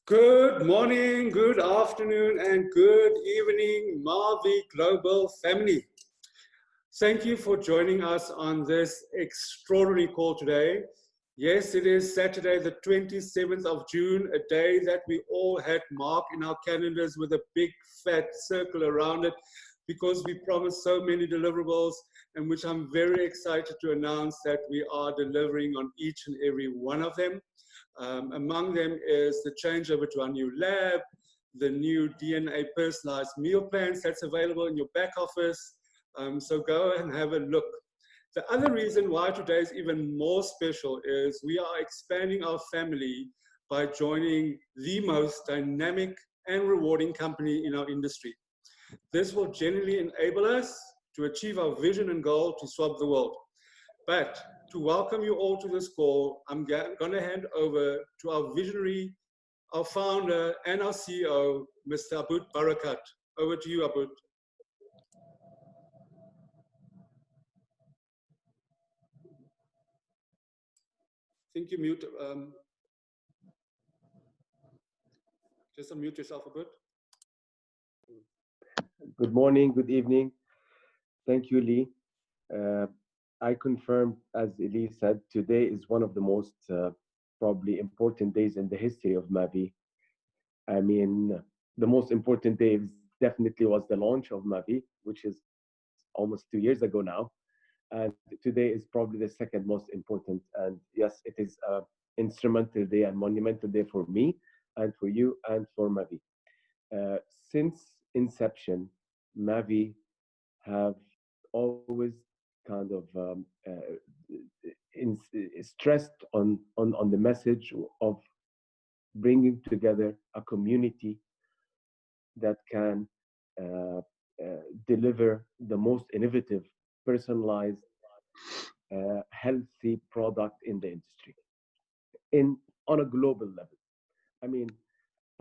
Good morning, good afternoon, and good evening, MaVie Global family. Thank you for joining us on this extraordinary call today. Yes, it is Saturday, the 27th of June, a day that we all had marked in our calendars with a big fat circle around it because we promised so many deliverables, and which I'm very excited to announce that we are delivering on each and every one of them. Among them is the changeover to our new lab, the new DNA personalized meal plans that's available in your back office. So go and have a look. The other reason why today is even more special is we are expanding our family by joining the most dynamic and rewarding company in our industry. This will generally enable us to achieve our vision and goal to swap the world. But to welcome you all to this call, I'm going to hand over to our visionary, our founder, and our CEO, Mr. Abboud Barakat. Over to you, Abboud. I think you mute. Just unmute yourself, Abboud. Good morning, good evening. Thank you, Lee. I confirm, as Lee said, today is one of the most probably important days in the history of MaVie. I mean, the most important day definitely was the launch of MaVie, which is almost 2 years ago now. And today is probably the second most important. And yes, it is an instrumental day and monumental day for me and for you and for MaVie. Since inception, MaVie have always kind of stressed on the message of bringing together a community that can deliver the most innovative, personalized, healthy product in the industry on a global level. I mean,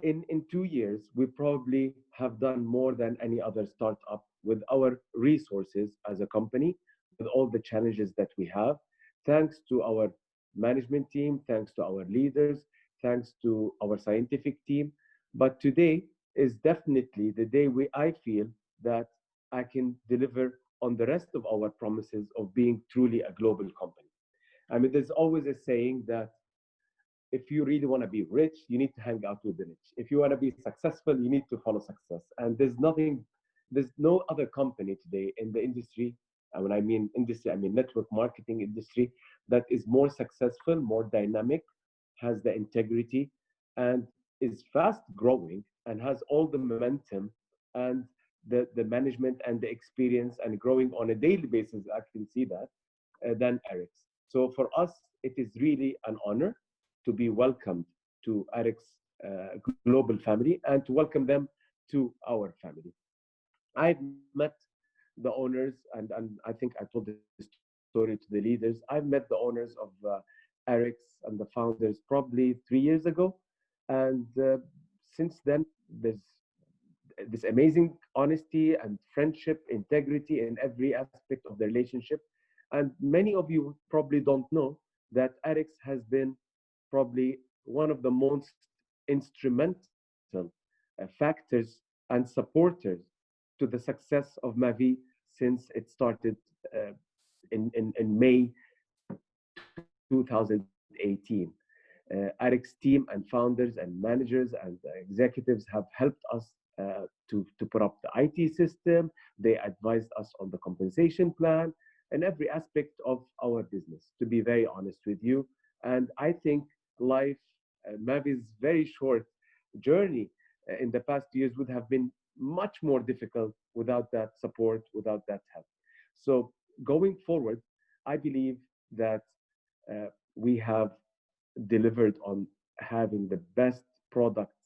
in 2 years, we probably have done more than any other startup with our resources as a company, with all the challenges that we have, thanks to our management team, thanks to our leaders, thanks to our scientific team. But today is definitely the day I feel that I can deliver on the rest of our promises of being truly a global company. I mean, there's always a saying that if you really want to be rich, you need to hang out with the rich. If you want to be successful, you need to follow success. And there's no other company today in the industry, and when I mean industry, I mean network marketing industry, that is more successful, more dynamic, has the integrity, and is fast growing, and has all the momentum and the management and the experience and growing on a daily basis, I can see that, than ARRIX. So for us, it is really an honor to be welcomed to ARRIX global family and to welcome them to our family. I've met the owners, and I think I told this story to the leaders. I've met the owners of ARRIX and the founders probably 3 years ago. And since then, there's this amazing honesty and friendship, integrity in every aspect of the relationship. And many of you probably don't know that ARRIX has been probably one of the most instrumental factors and supporters to the success of MaVie since it started in May 2018. ARRIX team and founders and managers and executives have helped us to put up the IT system. They advised us on the compensation plan and every aspect of our business, to be very honest with you. And I think life, MaVie's very short journey in the past years would have been much more difficult without that support, without that help. So going forward, I believe that we have delivered on having the best products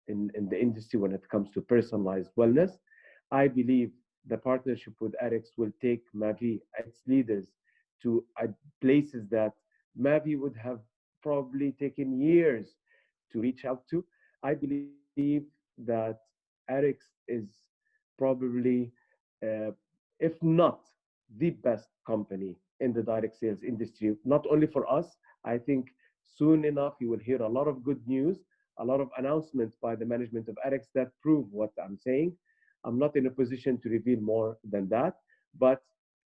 in the industry when it comes to personalized wellness. I believe the partnership with ARRIX will take MaVie, its leaders, to places that MaVie would have probably taken years to reach out to. I believe that ARRIX is probably, if not the best company in the direct sales industry, not only for us. I think soon enough you will hear a lot of good news a lot of announcements by the management of ARRIX that prove what I'm saying. I'm not in a position to reveal more than that, but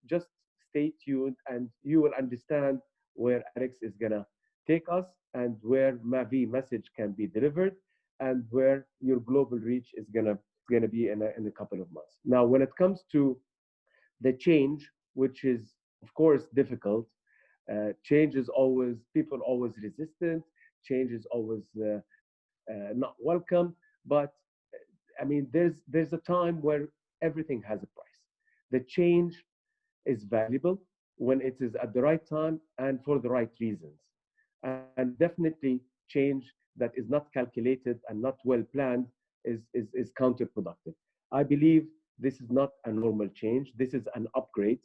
just stay tuned and you will understand where ARRIX is going to take us and where MaVie message can be delivered and where your global reach is going to be in a couple of months. Now, when it comes to the change, which is of course difficult, change is always, people always resistant, change is always not welcome, but I mean, there's a time where everything has a price. The change is valuable when it is at the right time and for the right reasons. And definitely change that is not calculated and not well planned is counterproductive. I believe this is not a normal change. This is an upgrade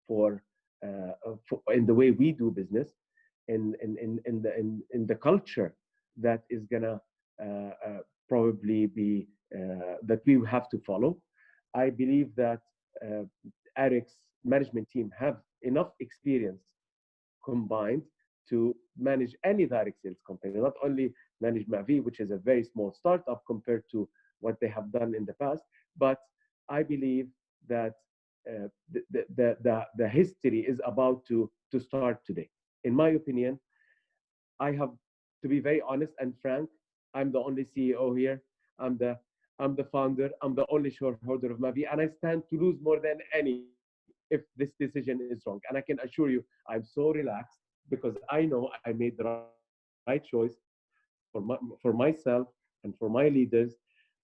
for, in the way we do business, in the culture that is gonna probably be that we have to follow. I believe that uh, ARRIX management team have enough experience combined to manage any direct sales company, not only manage MaVie, which is a very small startup compared to what they have done in the past, but I believe that the history is about to start today. In my opinion, I have to be very honest and frank. I'm the only CEO here. I'm the I'm the founder. I'm the only shareholder of MaVie, and I stand to lose more than any if this decision is wrong. And I can assure you, I'm so relaxed because I know I made the right choice for myself and for my leaders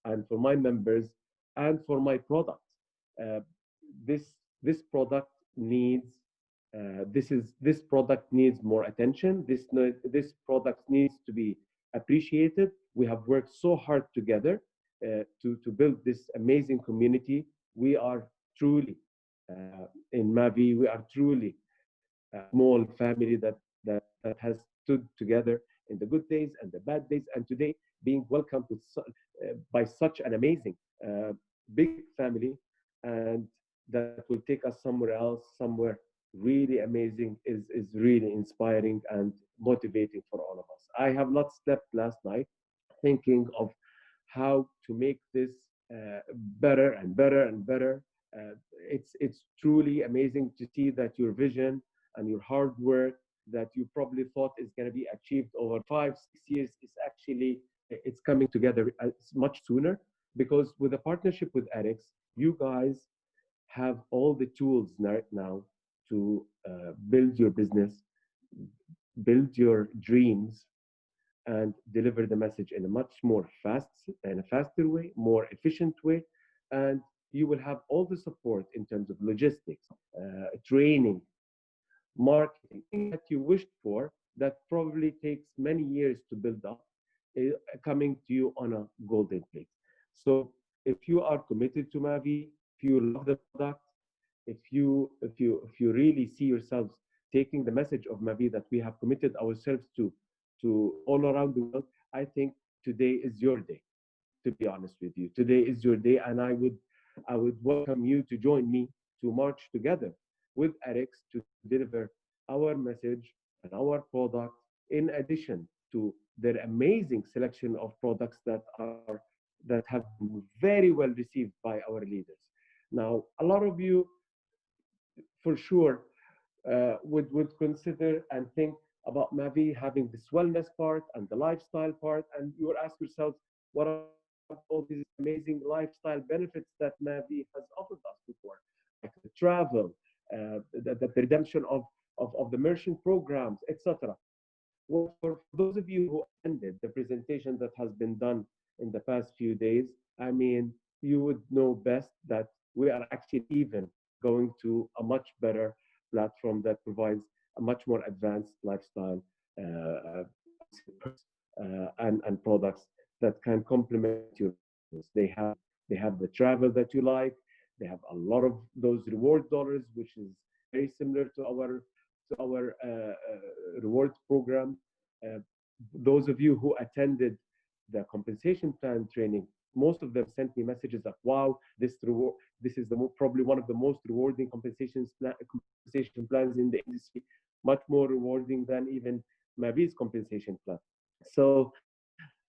and for my members and for my product. Uh, this product needs this product needs more attention. This product needs to be appreciated. We have worked so hard together to build this amazing community. We are truly in MaVie. We are truly a small family that has stood together in the good days and the bad days, and today being welcomed by such an amazing big family, and that will take us somewhere else, somewhere really amazing, is really inspiring and motivating for all of us. I have not slept last night thinking of how to make this better and better and better. It's truly amazing to see that your vision and your hard work that you probably thought is going to be achieved over 5 6 years is actually it's coming together much sooner, because with a partnership with ARRIX, you guys have all the tools right now to build your business, build your dreams, and deliver the message in a much more in a faster way, more efficient way, and you will have all the support in terms of logistics, training, marketing, things that you wished for that probably takes many years to build up, coming to you on a golden plate. So if you are committed to MaVie, if you love the product, if you really see yourselves taking the message of MaVie that we have committed ourselves to all around the world, I think today is your day. To be honest with you, today is your day, and I would welcome you to join me to march together with ARRIX to deliver our message and our product, in addition to their amazing selection of products that have been very well received by our leaders. Now, a lot of you, for sure, would consider and think about MaVie having this wellness part and the lifestyle part, and you will ask yourselves, what about all these amazing lifestyle benefits that MaVie has offered us before, like the travel, the redemption of the merchant programs, etc. Well, for those of you who attended the presentation that has been done in the past few days, I mean, you would know best that we are actually even going to a much better platform that provides a much more advanced lifestyle, I would say, and products that can complement your business. They have the travel that you like. They have a lot of those reward dollars, which is very similar to our rewards program. Uh, those of you who attended the compensation plan training, most of them sent me messages like, "Wow, this is probably one of the most rewarding compensation plans in the industry, much more rewarding than even MaVie's compensation plan." So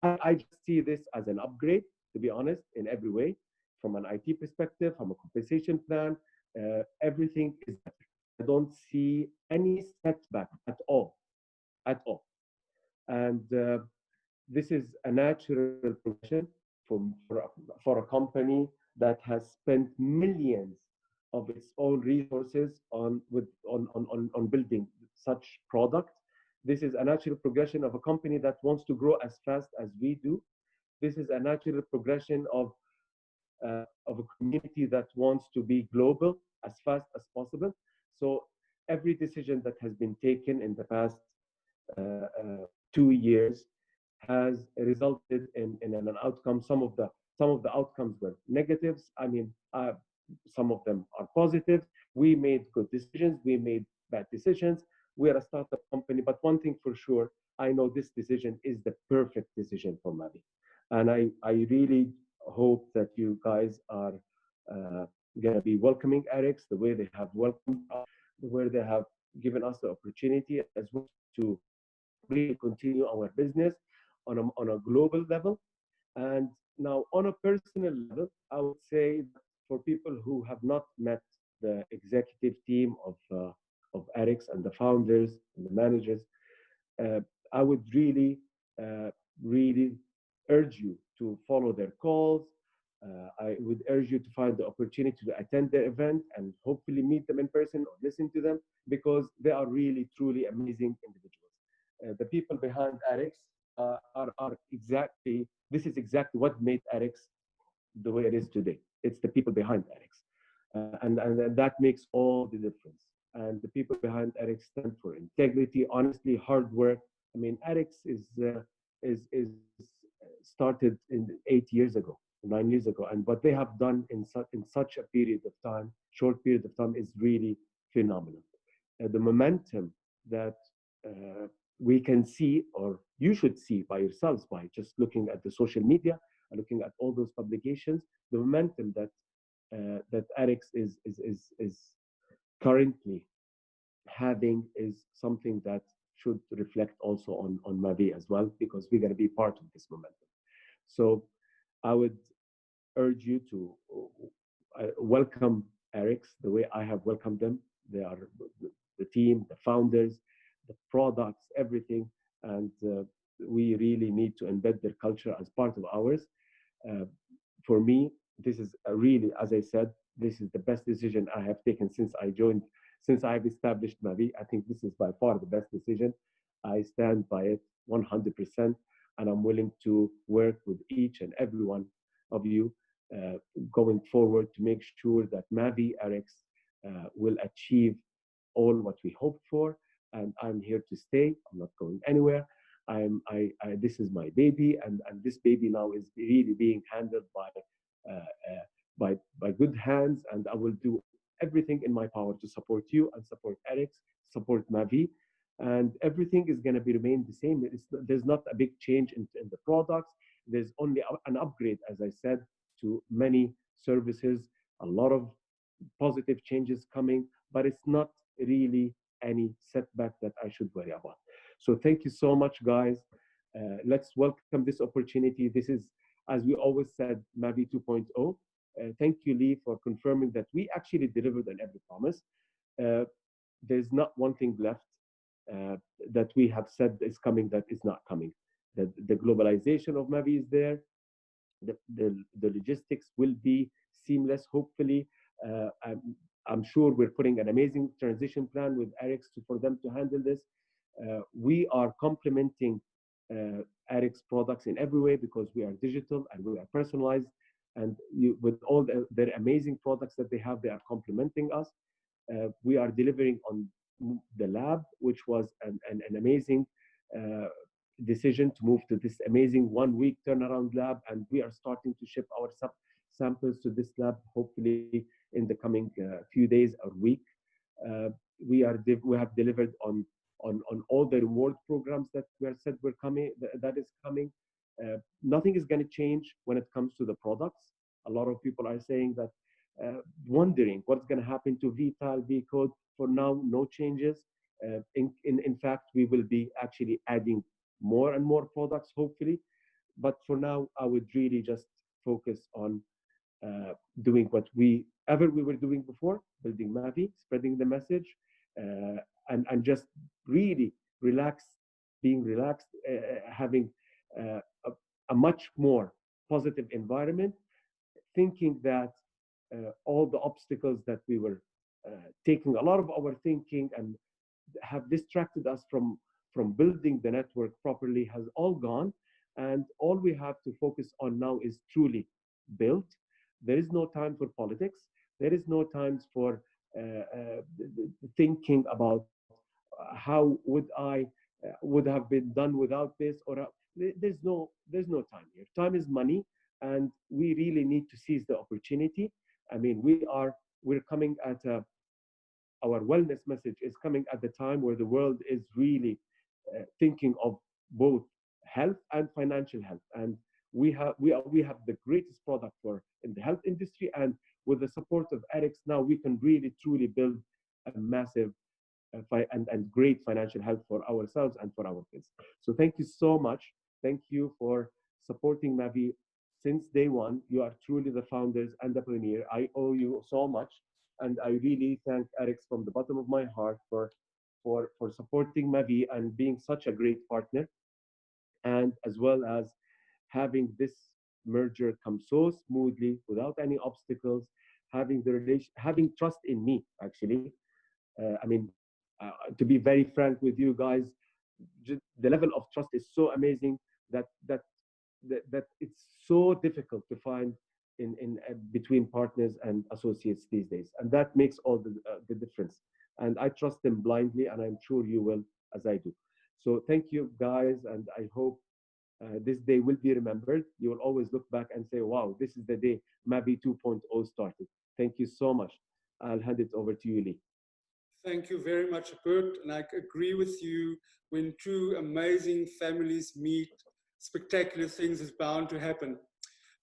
I just see this as an upgrade, to be honest, in every way, from an IT perspective, from a compensation plan, everything is better. I don't see any setback at all. And this is a natural progression for a company that has spent millions of its own resources on building such product. This is a natural progression of a company that wants to grow as fast as we do. This is a natural progression of a community that wants to be global as fast as possible. So every decision that has been taken in the past 2 years has resulted in an outcome. Some of the outcomes were negatives. I mean, some of them are positive. We made good decisions. We made bad decisions. We are a startup company, but one thing for sure, I know this decision is the perfect decision for MaVie. And I really hope that you guys are going to be welcoming ARRIX the way they have welcomed us, where they have given us the opportunity as well to really continue our business on a global level. And now, on a personal level, I would say that for people who have not met the executive team of ARRIX and the founders and the managers, uh, I would really urge you to follow their calls. I would urge you to find the opportunity to attend their event and hopefully meet them in person or listen to them, because they are really, truly amazing individuals. The people behind ARRIX are exactly, this is exactly what made ARRIX the way it is today. It's the people behind ARRIX. And that makes all the difference. And the people behind ARRIX stand for integrity, honestly, hard work. I mean, ARRIX is started in 8 years ago, 9 years ago, and what they have done in such a period of time, short period of time, is really phenomenal. The momentum that we can see, or you should see by yourselves by just looking at the social media and looking at all those publications, the momentum that ARRIX is currently having is something that should reflect also on MaVie as well, because we're going to be part of this momentum. So I would urge you to welcome ARRIX the way I have welcomed them. They are the team, the founders, the products, everything, and we really need to embed their culture as part of ours. Uh, for me, this is a really, as I said, this is the best decision I have taken since I joined, since I've established MaVie. I think this is by far the best decision. I stand by it 100%, and I'm willing to work with each and every one of you uh, going forward to make sure that MaVie ARRIX will achieve all what we hoped for. And I'm here to stay. I'm not going anywhere. This is my baby, and this baby now is really being handled by good hands, and I will do everything in my power to support you and support ARRIX, support MaVie, and everything is going to be remain the same. There's not a big change in the products. There's only an upgrade, as I said, to many services. A lot of positive changes coming, but it's not really any setback that I should worry about. So thank you so much, guys. Let's welcome this opportunity. This is, as we always said, MaVie 2.0. Thank you, Lee, for confirming that we actually delivered on every promise. Uh, there's not one thing left uh, that we have said is coming that is not coming. The globalization of MaVie is there. The logistics will be seamless, hopefully. I'm sure we're putting an amazing transition plan with ARRIX for them to handle this. We are complementing ARRIX products in every way because we are digital and we are personalized. And with all their amazing products that they have, they are complementing us. We are delivering on the lab, which was an amazing uh, decision to move to this amazing 1 week turnaround lab. And we are starting to ship our samples to this lab, hopefully in the coming few days or week. Uh, we have delivered on all the reward programs that we are said we're coming, that is coming. Nothing is going to change when it comes to the products. A lot of people are saying that, wondering what's going to happen to VTAL, V code. For now, no changes. In fact, we will be actually adding more and more products, hopefully. But for now, I would really just focus on doing what we were doing before, building MaVie, spreading the message, and just really relax, being relaxed, having a, a much more positive environment, thinking that all the obstacles that we were taking a lot of our thinking and have distracted us from building the network properly has all gone, and all we have to focus on now is truly build. There is no time for politics. There is no time for thinking about how would have been done without this, or there's no time here. Time is money, and we really need to seize the opportunity. I mean, we're coming at our wellness message is coming at the time where the world is really thinking of both health and financial health, and we have the greatest product for in the health industry, and with the support of ARRIX now we can really truly build a massive and great financial health for ourselves and for our kids. So thank you so much. Thank you for supporting MaVie since day one. You are truly the founders and the pioneer. I owe you so much, and I really thank ARRIX from the bottom of my heart for supporting MaVie and being such a great partner, and as well as having this merger come so smoothly without any obstacles, having trust in me actually. I mean, to be very frank with you guys, the level of trust is so amazing that it's so difficult to find in between partners and associates these days, and that makes all the difference. And I trust them blindly, and I'm sure you will as I do. So thank you guys, and I hope this day will be remembered. You will always look back and say, wow, this is the day MaVie 2.0 started. Thank you so much. I'll hand it over to you, Lee. Thank you very much, Abboud. And I agree with you. When two amazing families meet, spectacular things is bound to happen.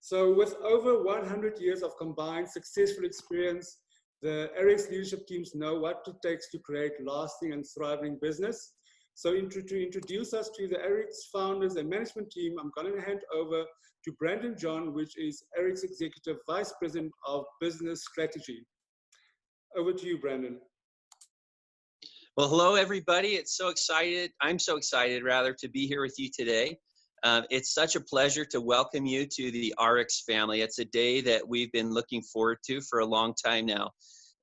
So with over 100 years of combined successful experience, the ARRIX leadership teams know what it takes to create lasting and thriving business. So to introduce us to the ARRIX founders and management team, I'm going to hand over to Brandon John, which is ARRIX Executive Vice President of Business Strategy. Over to you, Brandon. Well, hello, everybody. I'm so excited, rather, to be here with you today. It's such a pleasure to welcome you to the ARRIX family. It's a day that we've been looking forward to for a long time now.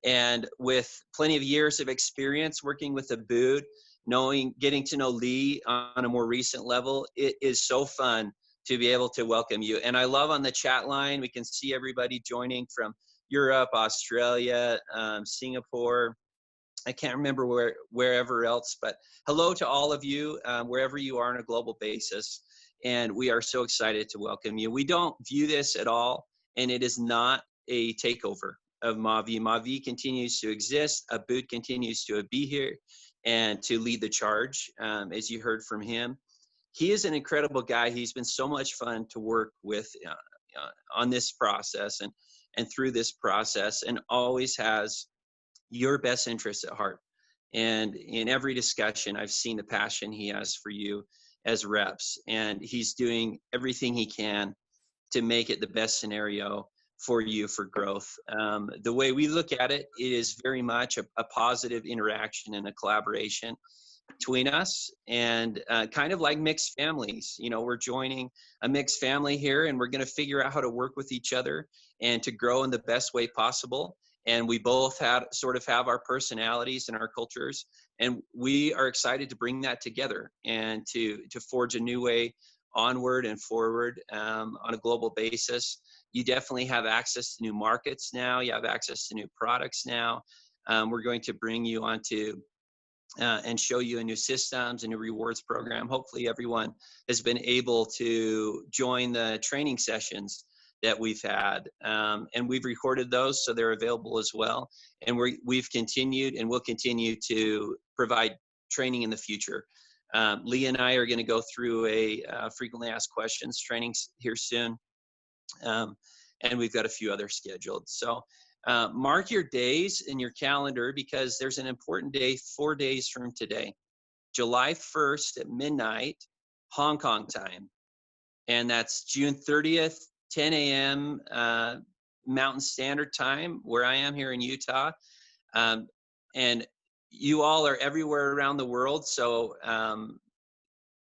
And with plenty of years of experience working with Abboud, getting to know Lee on a more recent level, it is so fun to be able to welcome you. And I love on the chat line, we can see everybody joining from Europe, Australia, Singapore. I can't remember wherever else, but hello to all of you, wherever you are on a global basis. And we are so excited to welcome you. We don't view this at all, and it is not a takeover of MaVie. MaVie continues to exist. Abboud continues to be here and to lead the charge, as you heard from him. He is an incredible guy. He's been so much fun to work with on this process and through this process, and always has your best interests at heart. And in every discussion, I've seen the passion he has for you as reps, and he's doing everything he can to make it the best scenario for you for growth. The way we look at it, it is very much a positive interaction and a collaboration between us, and kind of like mixed families. You know, we're joining a mixed family here, and we're going to figure out how to work with each other and to grow in the best way possible. And we both have our personalities and our cultures, and we are excited to bring that together and to forge a new way onward and forward on a global basis. You definitely have access to new markets now. You have access to new products now. We're going to bring you onto and show you a new systems, a new rewards program. Hopefully everyone has been able to join the training sessions that we've had, and we've recorded those, so they're available as well. And we've continued and will continue to provide training in the future. Lee and I are going to go through a frequently asked questions training here soon, and we've got a few others scheduled. So mark your days in your calendar, because there's an important day 4 days from today, July 1st at midnight, Hong Kong time. and that's June 30th, 10 a.m. Mountain Standard Time, where I am here in Utah. And you all are everywhere around the world, so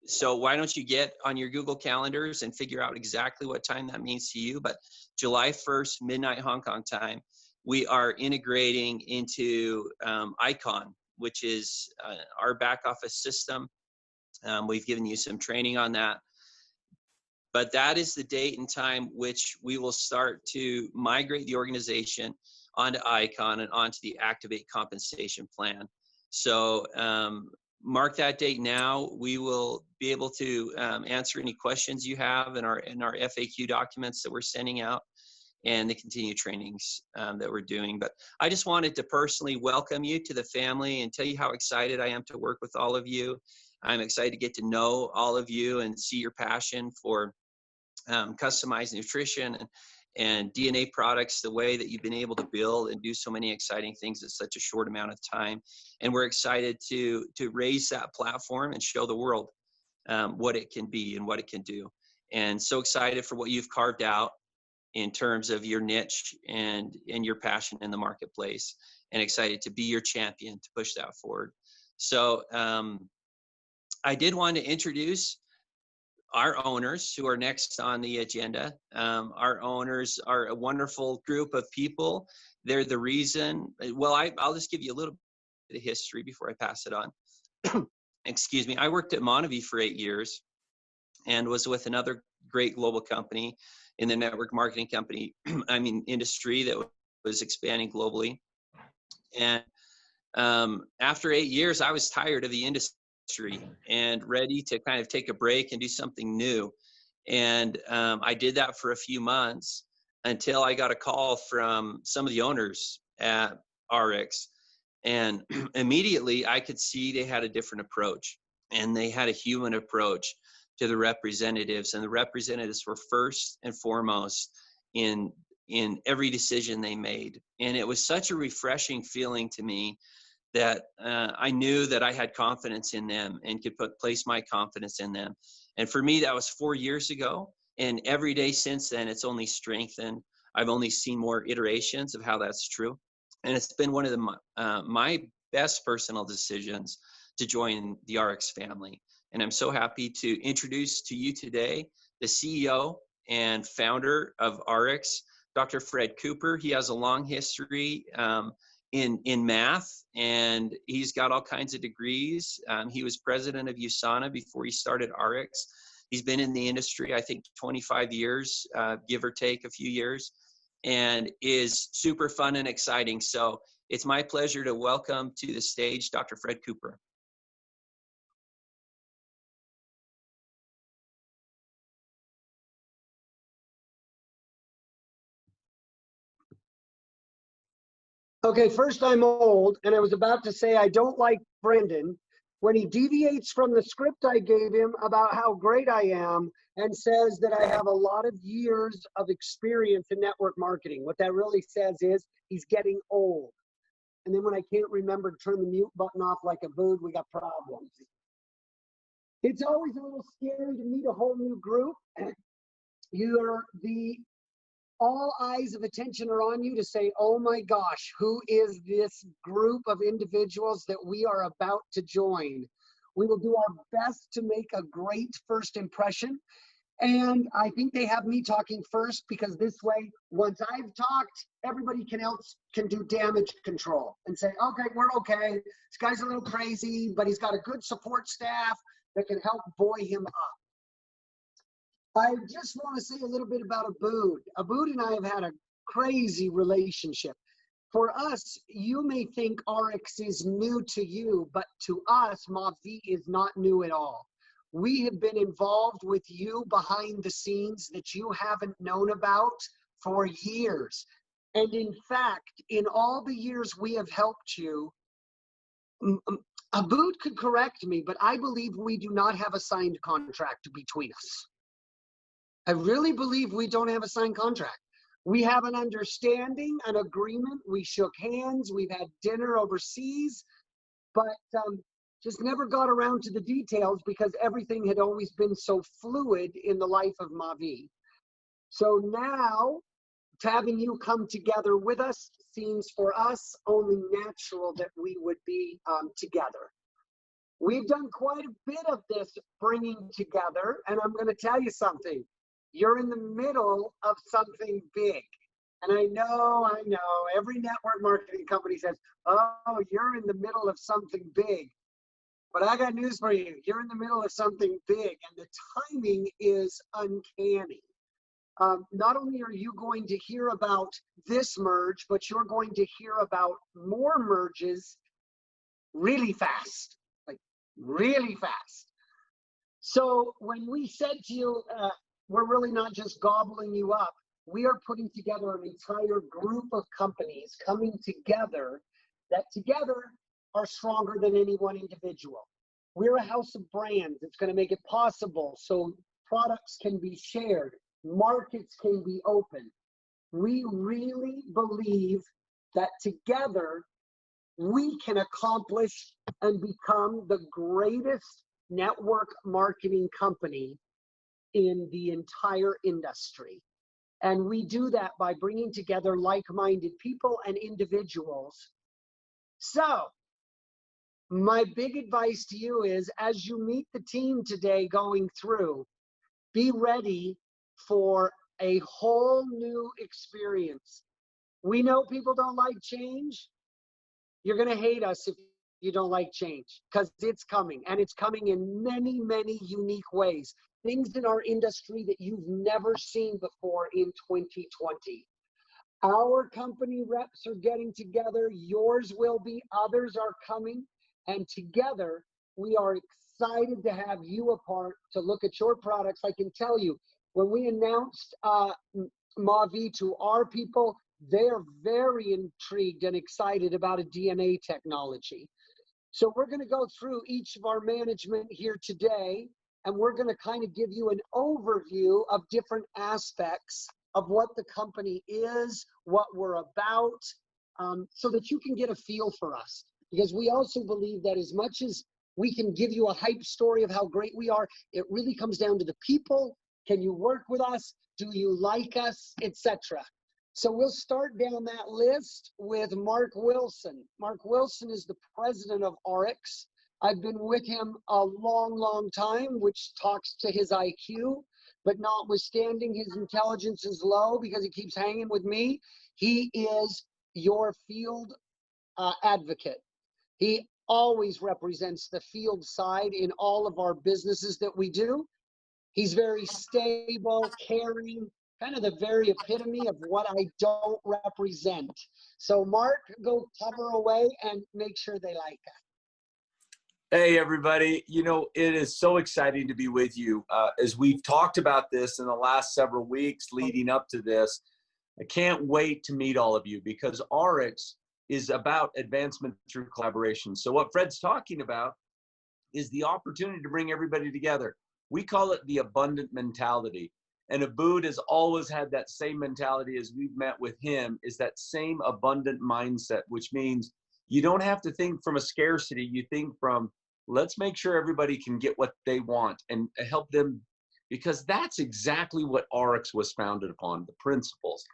so why don't you get on your Google calendars and figure out exactly what time that means to you. But July 1st, midnight Hong Kong time, we are integrating into Icon, which is our back office system. We've given you some training on that. But that is the date and time which we will start to migrate the organization onto Icon and onto the Activate compensation plan. So mark that date now. We will be able to answer any questions you have in our FAQ documents that we're sending out and the continued trainings that we're doing. But I just wanted to personally welcome you to the family and tell you how excited I am to work with all of you. I'm excited to get to know all of you and see your passion for customized nutrition and DNA products, the way that you've been able to build and do so many exciting things in such a short amount of time. And we're excited to raise that platform and show the world what it can be and what it can do. And so excited for what you've carved out in terms of your niche and your passion in the marketplace, and excited to be your champion to push that forward. So I did want to introduce our owners who are next on the agenda. Our owners are a wonderful group of people. They're the reason, well, I'll just give you a little bit of history before I pass it on. Excuse me. I worked at MaVie for 8 years and was with another great global company in the network marketing company, industry that was expanding globally. And after 8 years, I was tired of the industry and ready to kind of take a break and do something new. And I did that for a few months until I got a call from some of the owners at ARRIX. And immediately I could see they had a different approach, and they had a human approach to the representatives, and the representatives were first and foremost in every decision they made. And it was such a refreshing feeling to me that I knew that I had confidence in them and could place my confidence in them. And for me, that was 4 years ago. And every day since then, it's only strengthened. I've only seen more iterations of how that's true. And it's been one of my best personal decisions to join the ARRIX family. And I'm so happy to introduce to you today the CEO and founder of ARRIX, Dr. Fred Cooper. He has a long history in math, and he's got all kinds of degrees. He was president of USANA before he started ARRIX. He's been in the industry, I think, 25 years, give or take a few years, and is super fun and exciting. So it's my pleasure to welcome to the stage Dr. Fred Cooper. Okay, first, I'm old, and I was about to say I don't like Brendan when he deviates from the script I gave him about how great I am and says that I have a lot of years of experience in network marketing. What that really says is he's getting old. And then when I can't remember to turn the mute button off like Abboud, we got problems. It's always a little scary to meet a whole new group. All eyes of attention are on you to say, oh my gosh, who is this group of individuals that we are about to join? We will do our best to make a great first impression. And I think they have me talking first, because this way, once I've talked, everybody else can do damage control and say, okay, we're okay. This guy's a little crazy, but he's got a good support staff that can help buoy him up. I just want to say a little bit about Abboud. Abboud and I have had a crazy relationship. For us, you may think ARRIX is new to you, but to us, MaVie is not new at all. We have been involved with you behind the scenes that you haven't known about for years. And in fact, in all the years we have helped you, Abboud could correct me, but I believe we do not have a signed contract between us. I really believe we don't have a signed contract. We have an understanding, an agreement. We shook hands. We've had dinner overseas. But just never got around to the details because everything had always been so fluid in the life of MaVie. So now, having you come together with us seems for us only natural that we would be together. We've done quite a bit of this bringing together, and I'm going to tell you something. You're in the middle of something big. And I know, every network marketing company says, oh, you're in the middle of something big. But I got news for you. You're in the middle of something big, and the timing is uncanny. Not only are you going to hear about this merge, but you're going to hear about more merges really fast, like really fast. So when we said to you, we're really not just gobbling you up, we are putting together an entire group of companies coming together that together are stronger than any one individual. We're a house of brands. It's going to make it possible so products can be shared, markets can be open. We really believe that together we can accomplish and become the greatest network marketing company in the entire industry. And we do that by bringing together like-minded people and individuals. So my big advice to you is, as you meet the team today going through, be ready for a whole new experience. We know people don't like change. You're going to hate us if you don't like change, because it's coming, and it's coming in many, many unique ways. Things in our industry that you've never seen before in 2020. Our company reps are getting together. Yours will be. Others are coming. And together, we are excited to have you a part to look at your products. I can tell you, when we announced MaVie to our people, they're very intrigued and excited about a DNA technology. So we're going to go through each of our management here today, and we're going to kind of give you an overview of different aspects of what the company is, what we're about, so that you can get a feel for us. Because we also believe that as much as we can give you a hype story of how great we are, it really comes down to the people. Can you work with us? Do you like us? Etc. So we'll start down that list with Mark Wilson. Mark Wilson is the president of ARRIX. I've been with him a long, long time, which talks to his IQ, but notwithstanding his intelligence is low because he keeps hanging with me. He is your field advocate. He always represents the field side in all of our businesses that we do. He's very stable, caring, kind of the very epitome of what I don't represent. So Mark, go cover away and make sure they like us. Hey, everybody. You know, it is so exciting to be with you. As we've talked about this in the last several weeks leading up to this, I can't wait to meet all of you because ARRIX is about advancement through collaboration. So what Fred's talking about is the opportunity to bring everybody together. We call it the abundant mentality. And Abboud has always had that same mentality as we've met with him, is that same abundant mindset, which means you don't have to think from a scarcity. You think from, let's make sure everybody can get what they want and help them, because that's exactly what ARRIX was founded upon, the principles.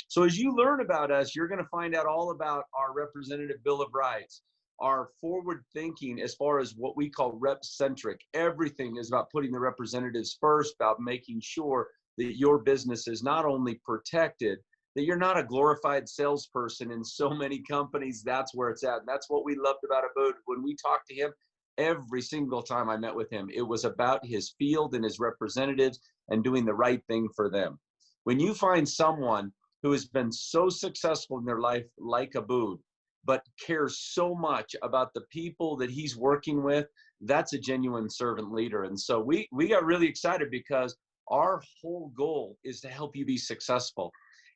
So as you learn about us, you're going to find out all about our representative Bill of Rights, our forward thinking as far as what we call rep-centric. Everything is about putting the representatives first, about making sure that your business is not only protected, that you're not a glorified salesperson in so many companies. That's where it's at. And that's what we loved about Abboud. When we talked to him, every single time I met with him, it was about his field and his representatives and doing the right thing for them. When you find someone who has been so successful in their life like Abboud, but cares so much about the people that he's working with, that's a genuine servant leader. And so we got really excited because our whole goal is to help you be successful.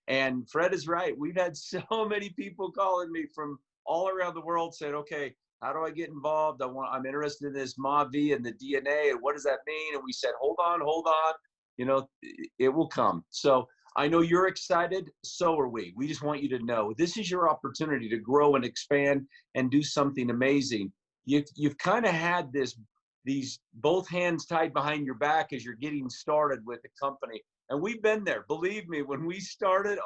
And Fred is right. We've had so many people calling me from all around the world saying, okay, how do I get involved? I'm interested in this MaVie and the DNA, and what does that mean? And we said, hold on. You know, it will come. So I know you're excited. So are we. We just want you to know this is your opportunity to grow and expand and do something amazing. you've kind of had these both hands tied behind your back as you're getting started with the company. And we've been there. Believe me, when we started,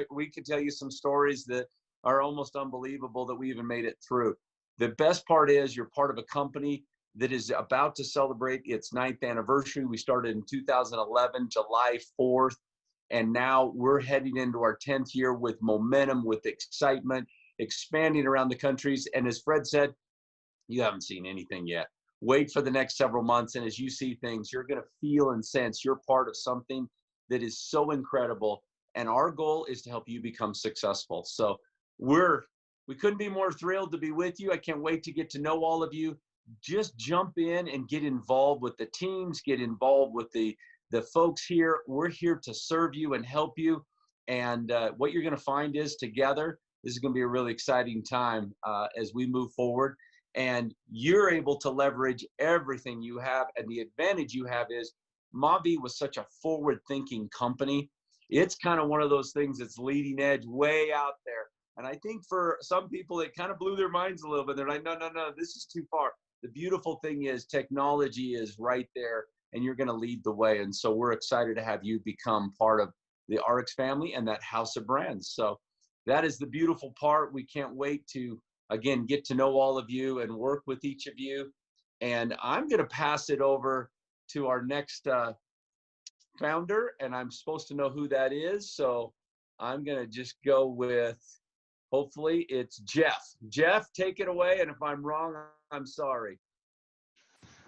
we could tell you some stories that are almost unbelievable that we even made it through. The best part is you're part of a company that is about to celebrate its 9th anniversary. We started in 2011, July 4th, and now we're heading into our 10th year with momentum, with excitement, expanding around the countries. And as Fred said, you haven't seen anything yet. Wait for the next several months, and as you see things, you're going to feel and sense you're part of something that is so incredible. And our goal is to help you become successful. So we couldn't be more thrilled to be with you. I can't wait to get to know all of you. Just jump in and get involved with the teams, get involved with the folks here. We're here to serve you and help you. And what you're going to find is together, this is going to be a really exciting time as we move forward. And you're able to leverage everything you have. And the advantage you have is MaVie was such a forward-thinking company. It's kind of one of those things that's leading edge, way out there. And I think for some people, it kind of blew their minds a little bit. They're like, no, this is too far. The beautiful thing is technology is right there, and you're going to lead the way. And so we're excited to have you become part of the ARRIX family and that house of brands. So that is the beautiful part. We can't wait to, again, get to know all of you and work with each of you. And I'm going to pass it over to our next founder, and I'm supposed to know who that is. So I'm going to just go with, hopefully it's Jeff. Jeff, take it away. And if I'm wrong, I'm sorry.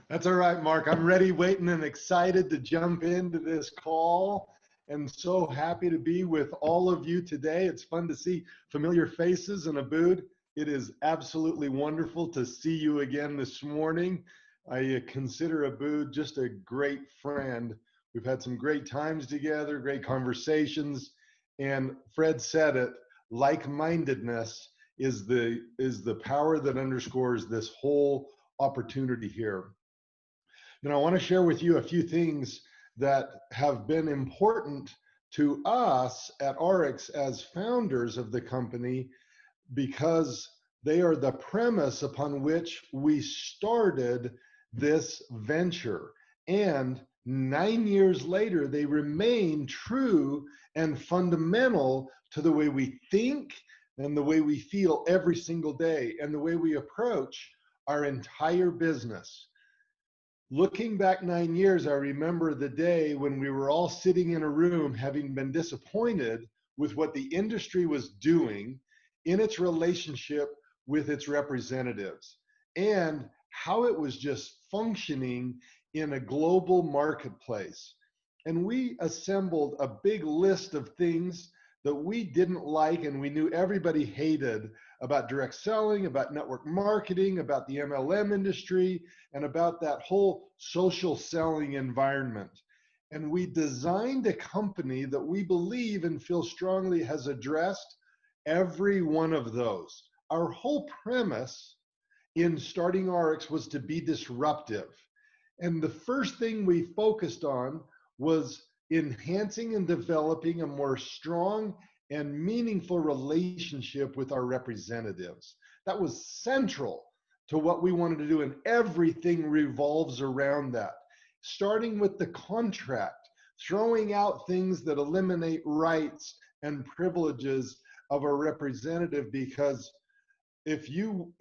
That's all right, Mark. I'm ready, waiting, and excited to jump into this call. And so happy to be with all of you today. It's fun to see familiar faces and Abboud. It is absolutely wonderful to see you again this morning. I consider Abboud just a great friend. We've had some great times together, great conversations, and Fred said it, like-mindedness is the power that underscores this whole opportunity here. You know, I want to share with you a few things that have been important to us at ARRIX as founders of the company, because they are the premise upon which we started this venture. And 9 years later, they remain true and fundamental to the way we think and the way we feel every single day and the way we approach our entire business. Looking back 9 years, I remember the day when we were all sitting in a room having been disappointed with what the industry was doing in its relationship with its representatives and how it was just functioning in a global marketplace. And we assembled a big list of things that we didn't like and we knew everybody hated about direct selling, about network marketing, about the MLM industry, and about that whole social selling environment. And we designed a company that we believe and feel strongly has addressed every one of those. Our whole premise in starting ARRIX was to be disruptive. And the first thing we focused on was enhancing and developing a more strong and meaningful relationship with our representatives. That was central to what we wanted to do, and everything revolves around that. Starting with the contract, throwing out things that eliminate rights and privileges of a representative, because if you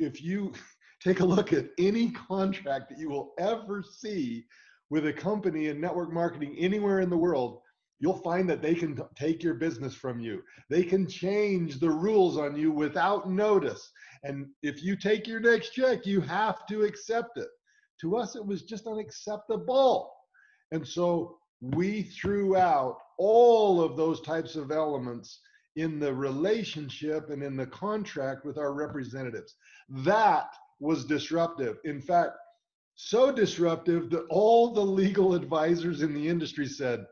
take a look at any contract that you will ever see with a company in network marketing anywhere in the world, you'll find that they can take your business from you. They can change the rules on you without notice. And if you take your next check, you have to accept it. To us, it was just unacceptable. And so we threw out all of those types of elements in the relationship and in the contract with our representatives. That was disruptive. In fact, so disruptive that all the legal advisors in the industry said,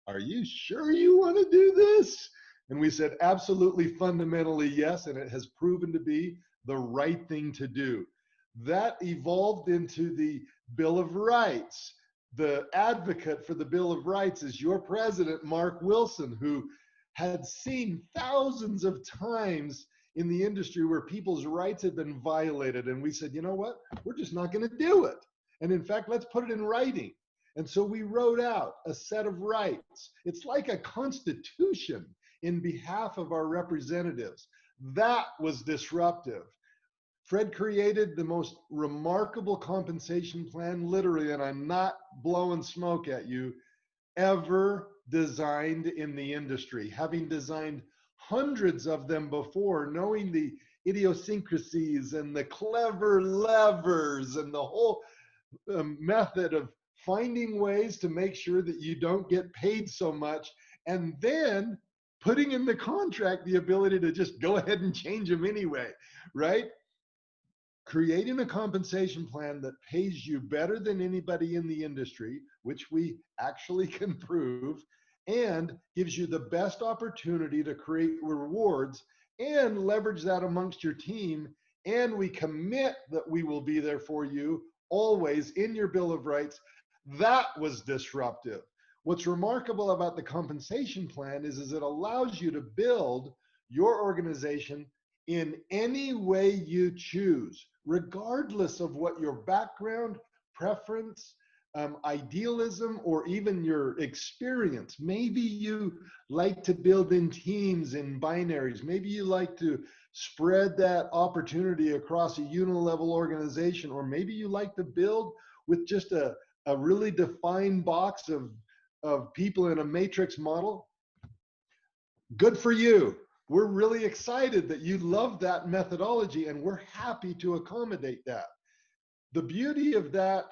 "Are you sure you want to do this?" And we said, absolutely, fundamentally, yes. And it has proven to be the right thing to do. That evolved into the Bill of Rights. The advocate for the Bill of Rights is your president, Mark Wilson, who had seen thousands of times in the industry where people's rights had been violated. And we said, you know what? We're just not going to do it. And in fact, let's put it in writing. And so we wrote out a set of rights. It's like a constitution in behalf of our representatives. That was disruptive. Fred created the most remarkable compensation plan, literally, and I'm not blowing smoke at you, ever designed in the industry. Having designed hundreds of them before, knowing the idiosyncrasies and the clever levers and the whole method of finding ways to make sure that you don't get paid so much, and then putting in the contract the ability to just go ahead and change them anyway, right? Creating a compensation plan that pays you better than anybody in the industry, which we actually can prove, and gives you the best opportunity to create rewards and leverage that amongst your team. And we commit that we will be there for you always in your Bill of Rights. That was disruptive. What's remarkable about the compensation plan is it allows you to build your organization in any way you choose, regardless of what your background, preference, idealism, or even your experience. Maybe you like to build in teams, in binaries. Maybe you like to spread that opportunity across a unilevel organization, or maybe you like to build with just a really defined box of people in a matrix model. Good for you. We're really excited that you love that methodology, and we're happy to accommodate that. The beauty of that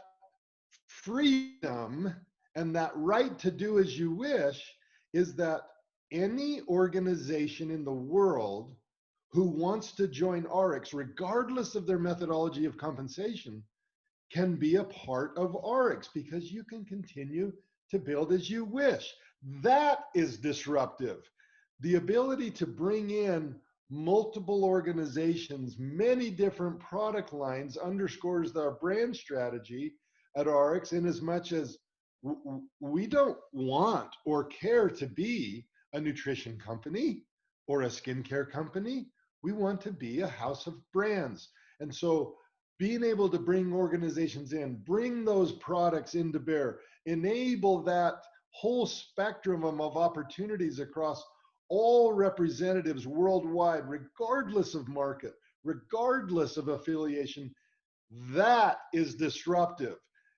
freedom and that right to do as you wish is that any organization in the world who wants to join ARRIX, regardless of their methodology of compensation, can be a part of ARRIX, because you can continue to build as you wish. That is disruptive. The ability to bring in multiple organizations, many different product lines, underscores our brand strategy at ARRIX, in as much as we don't want or care to be a nutrition company or a skincare company. We want to be a house of brands. And so being able to bring organizations in, bring those products into bear, enable that whole spectrum of opportunities across all representatives worldwide, regardless of market, regardless of affiliation, that is disruptive.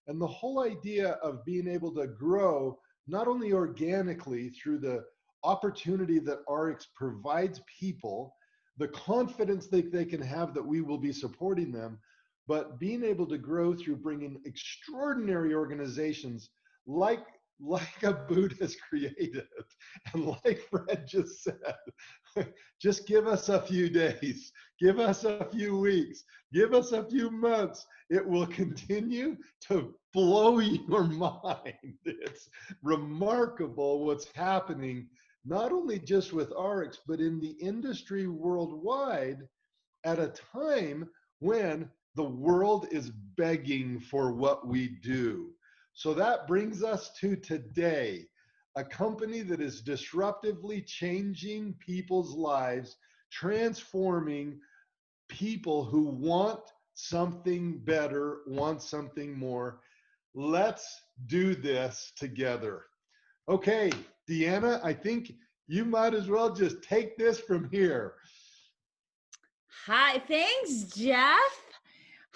And the whole idea of being able to grow, not only organically through the opportunity that ARRIX provides people, the confidence that they can have that we will be supporting them, but being able to grow through bringing extraordinary organizations like Abboud has created, and like Fred just said, just give us a few days, give us a few weeks, give us a few months. It will continue to blow your mind. It's remarkable what's happening, not only just with ARRIX, but in the industry worldwide, at a time when the world is begging for what we do. So that brings us to today, a company that is disruptively changing people's lives, transforming people who want something better, want something more. Let's do this together. Okay, Deanna, I think you might as well just take this from here. Hi, thanks, Jeff.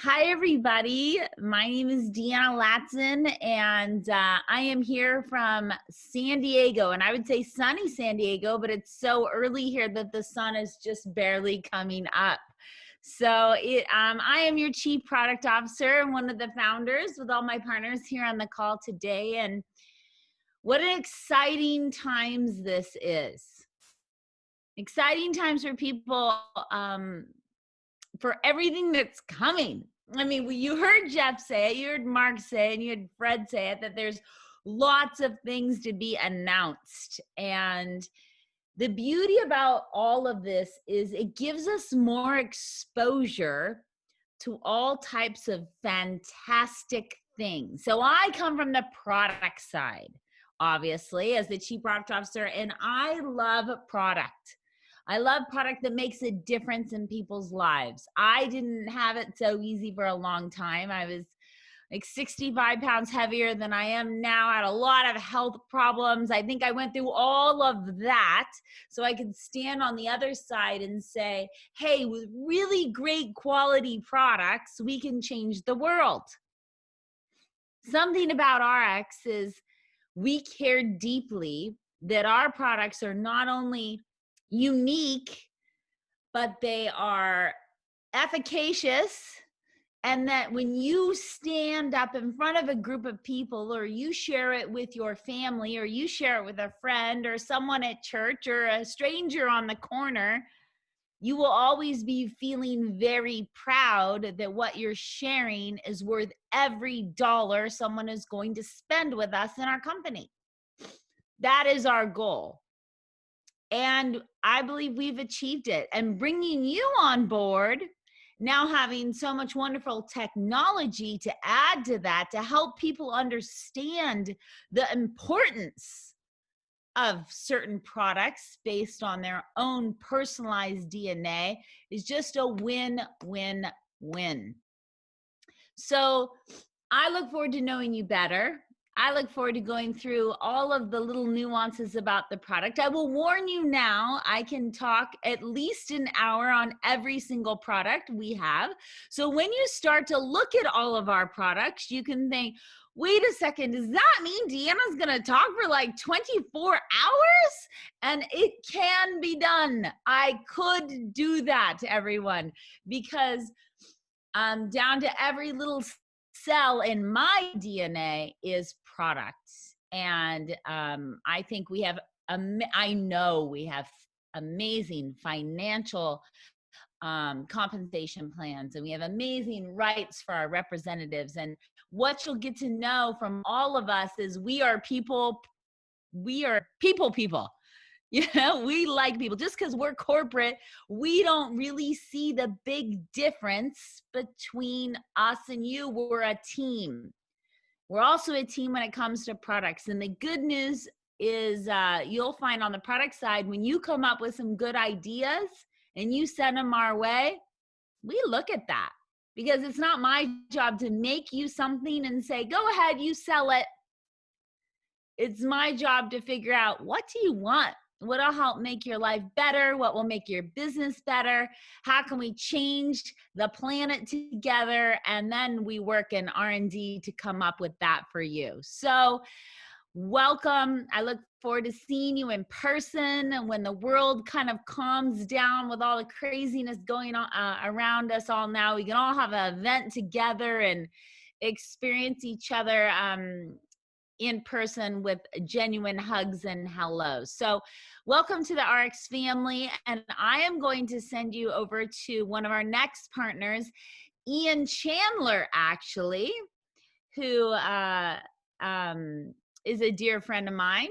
Hi, everybody. My name is Deanna Latson, and I am here from San Diego, and I would say sunny San Diego, but it's so early here that the sun is just barely coming up. So I am your Chief Product Officer and one of the founders with all my partners here on the call today. And what an exciting times this is. Exciting times for people, for everything that's coming. I mean, you heard Jeff say it, you heard Mark say it, and you heard Fred say it, that there's lots of things to be announced. And the beauty about all of this is it gives us more exposure to all types of fantastic things. So I come from the product side, obviously, as the Chief Product Officer, and I love product. I love product that makes a difference in people's lives. I didn't have it so easy for a long time. I was like 65 pounds heavier than I am now. I had a lot of health problems. I think I went through all of that so I could stand on the other side and say, hey, with really great quality products, we can change the world. Something about ARRIX is we care deeply that our products are not only unique, but they are efficacious, and that when you stand up in front of a group of people, or you share it with your family, or you share it with a friend or someone at church or a stranger on the corner, you will always be feeling very proud that what you're sharing is worth every dollar someone is going to spend with us in our company. That is our goal. And I believe we've achieved it. And bringing you on board, now having so much wonderful technology to add to that, to help people understand the importance of certain products based on their own personalized DNA, is just a win-win-win. So I look forward to knowing you better. I look forward to going through all of the little nuances about the product. I will warn you now, I can talk at least an hour on every single product we have. So when you start to look at all of our products, you can think, wait a second, does that mean Deanna's gonna talk for like 24 hours? And it can be done. I could do that, everyone, because down to every little cell in my DNA is products. And I think we have, I know we have amazing financial compensation plans, and we have amazing rights for our representatives. And what you'll get to know from all of us is we are people. You know, we like people. Just because we're corporate, we don't really see the big difference between us and you. We're a team. We're also a team when it comes to products. And the good news is you'll find on the product side, when you come up with some good ideas and you send them our way, we look at that, because it's not my job to make you something and say, go ahead, you sell it. It's my job to figure out, what do you want? What'll help make your life better? What will make your business better? How can we change the planet together? And then we work in R&D to come up with that for you. So welcome. I look forward to seeing you in person when the world kind of calms down with all the craziness going on around us all now. We can all have an event together and experience each other in person with genuine hugs and hellos. So welcome to the ARRIX family. And I am going to send you over to one of our next partners, Ian Chandler, actually, who is a dear friend of mine.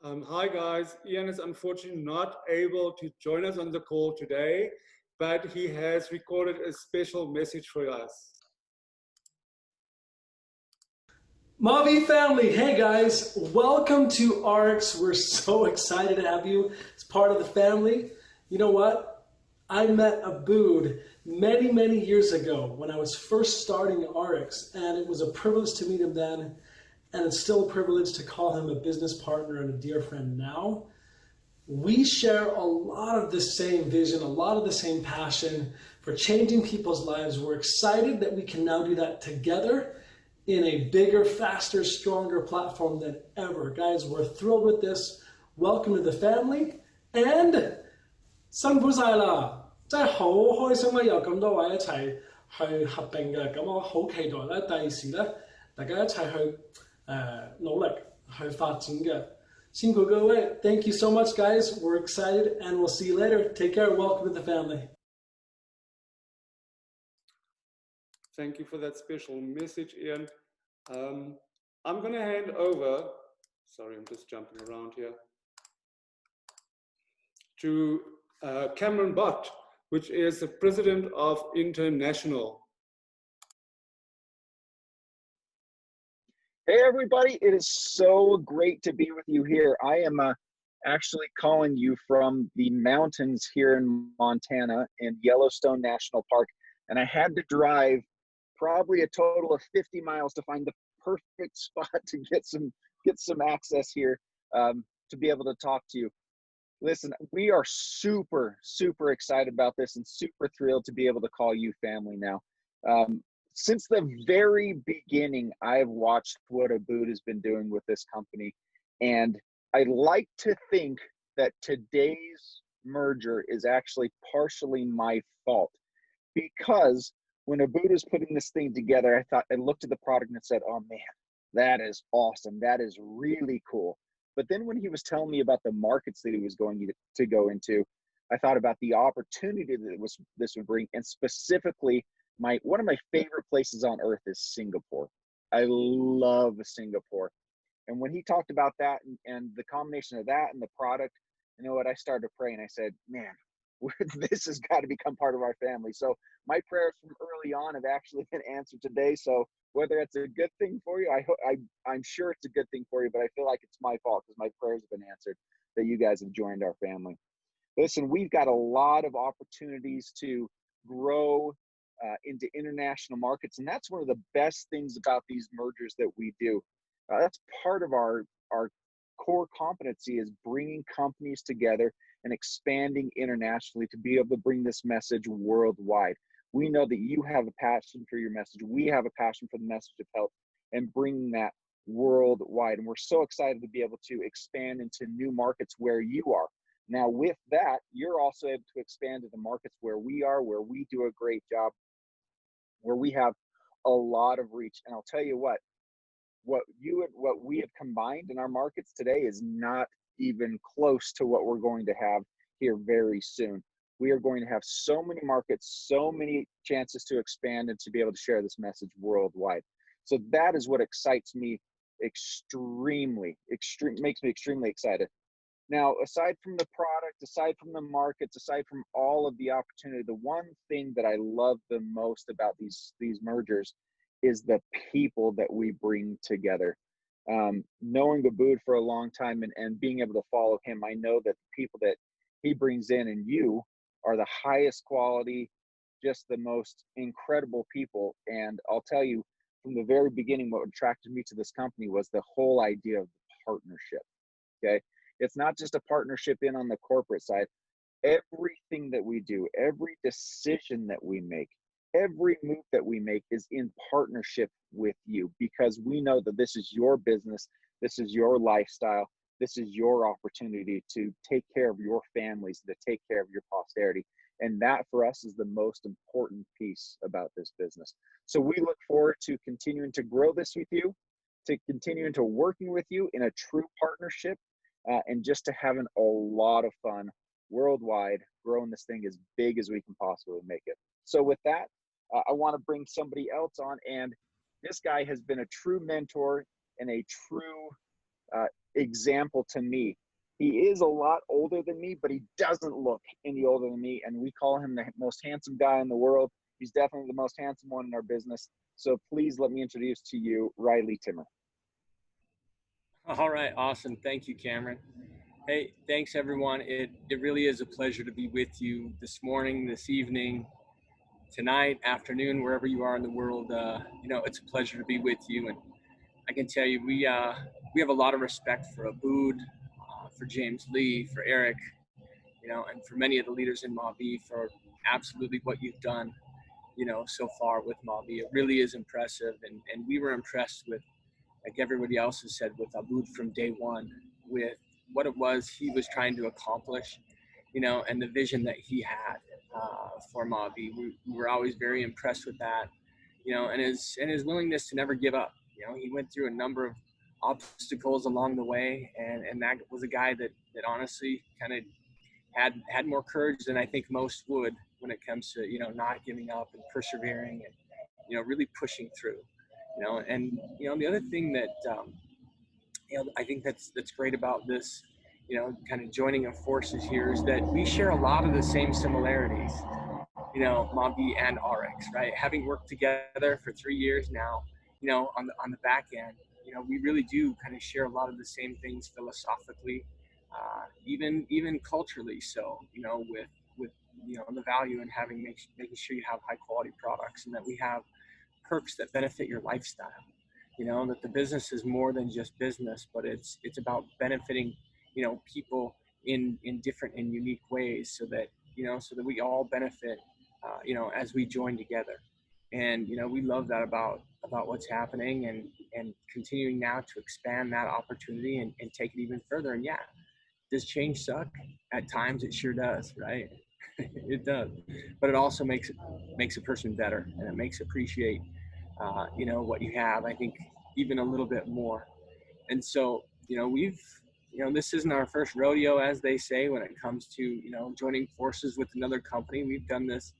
Hi guys, Ian is unfortunately not able to join us on the call today, but he has recorded a special message for us. MaVie family, hey guys, welcome to ARRIX. We're so excited to have you as part of the family. You know what? I met Abboud many, many years ago when I was first starting ARRIX, and it was a privilege to meet him then, and it's still a privilege to call him a business partner and a dear friend now. We share a lot of the same vision, a lot of the same passion for changing people's lives. We're excited that we can now do that together in a bigger, faster, stronger platform than ever. Guys, we're thrilled with this. Welcome to the family. And 辛苦晒啦，真係好開心咧，有咁多位一齊去合併嘅。咁我好期待咧，第時咧，大家一齊去努力去發展嘅。辛苦各位. Thank you so much, guys. We're excited, and we'll see you later. Take care. Welcome to the family. Thank you for that special message, Ian. I'm going to hand over, sorry, I'm just jumping around here, to Cameron Bott, which is the president of International. Hey everybody, it is so great to be with you here. I am actually calling you from the mountains here in Montana in Yellowstone National Park. And I had to drive probably a total of 50 miles to find the perfect spot to get some access here, to be able to talk to you. Listen, we are super, super excited about this and super thrilled to be able to call you family now. Since the very beginning, I've watched what Abboud has been doing with this company. And I like to think that today's merger is actually partially my fault, because when Abboud was putting this thing together, I looked at the product and said, oh man, that is awesome. That is really cool. But then when he was telling me about the markets that he was going to go into, I thought about the opportunity that this would bring. And specifically, one of my favorite places on earth is Singapore. I love Singapore. And when he talked about that and the combination of that and the product, you know what, I started to pray and I said, man, this has got to become part of our family. So my prayers from early on have actually been answered today. So whether it's a good thing for you, I'm sure it's a good thing for you, but I feel like it's my fault because my prayers have been answered that you guys have joined our family. Listen, we've got a lot of opportunities to grow into international markets, and that's one of the best things about these mergers that we do. That's part of our core competency, is bringing companies together and expanding internationally to be able to bring this message worldwide. We know that you have a passion for your message. We have a passion for the message of health and bringing that worldwide. And we're so excited to be able to expand into new markets where you are. Now, with that, you're also able to expand to the markets where we are, where we do a great job, where we have a lot of reach. And I'll tell you what we have combined in our markets today is not even close to what we're going to have here very soon. We are going to have so many markets, so many chances to expand and to be able to share this message worldwide. So that is what excites me makes me extremely excited. Now, aside from the product, aside from the markets, aside from all of the opportunity, the one thing that I love the most about these mergers is the people that we bring together. Knowing Abboud for a long time and being able to follow him, I know that the people that he brings in and you are the highest quality, just the most incredible people. And I'll tell you, from the very beginning, what attracted me to this company was the whole idea of the partnership. Okay, it's not just a partnership in on the corporate side. Everything that we do, every decision that we make, every move that we make is in partnership with you, because we know that this is your business, this is your lifestyle, this is your opportunity to take care of your families, to take care of your posterity. And that for us is the most important piece about this business. So we look forward to continuing to grow this with you, to continuing to working with you in a true partnership, and just to having a lot of fun worldwide, growing this thing as big as we can possibly make it. So with that, I want to bring somebody else on, and this guy has been a true mentor and a true example to me. He is a lot older than me, but he doesn't look any older than me, and we call him the most handsome guy in the world. He's definitely the most handsome one in our business. So please let me introduce to you Reily Timmer. All right, awesome. Thank you, Cameron. Hey, thanks everyone. It really is a pleasure to be with you this morning, this evening, tonight, afternoon, wherever you are in the world. It's a pleasure to be with you, and I can tell you we have a lot of respect for Abboud, for James Lee, for Eric, and for many of the leaders in MaVie for absolutely what you've done, so far with MaVie. It really is impressive, and we were impressed with, like everybody else has said, with Abboud from day one, with what it was he was trying to accomplish, and the vision that he had for MaVie. We were always very impressed with that, and his willingness to never give up. He went through a number of obstacles along the way, and that was a guy that honestly kind of had more courage than I think most would when it comes to, not giving up and persevering and, really pushing through, and, the other thing that, I think that's great about this, kind of joining of forces here is that we share a lot of the same similarities, MaVie and ARRIX, right? Having worked together for 3 years now, on the back end, we really do kind of share a lot of the same things philosophically, even culturally. So, you know, with you know, the value in making sure you have high quality products, and that we have perks that benefit your lifestyle. You know, that the business is more than just business, but it's about benefiting, you know, people in different and unique ways, so that, you know, so that we all benefit, you know, as we join together. And, you know, we love that about what's happening, and continuing now to expand that opportunity, and take it even further. And yeah, does change suck? At times it sure does, right? It does. But it also makes a person better, and it makes appreciate, you know, what you have, I think, even a little bit more. And so, you know, you know, this isn't our first rodeo, as they say, when it comes to, you know, joining forces with another company. We've done this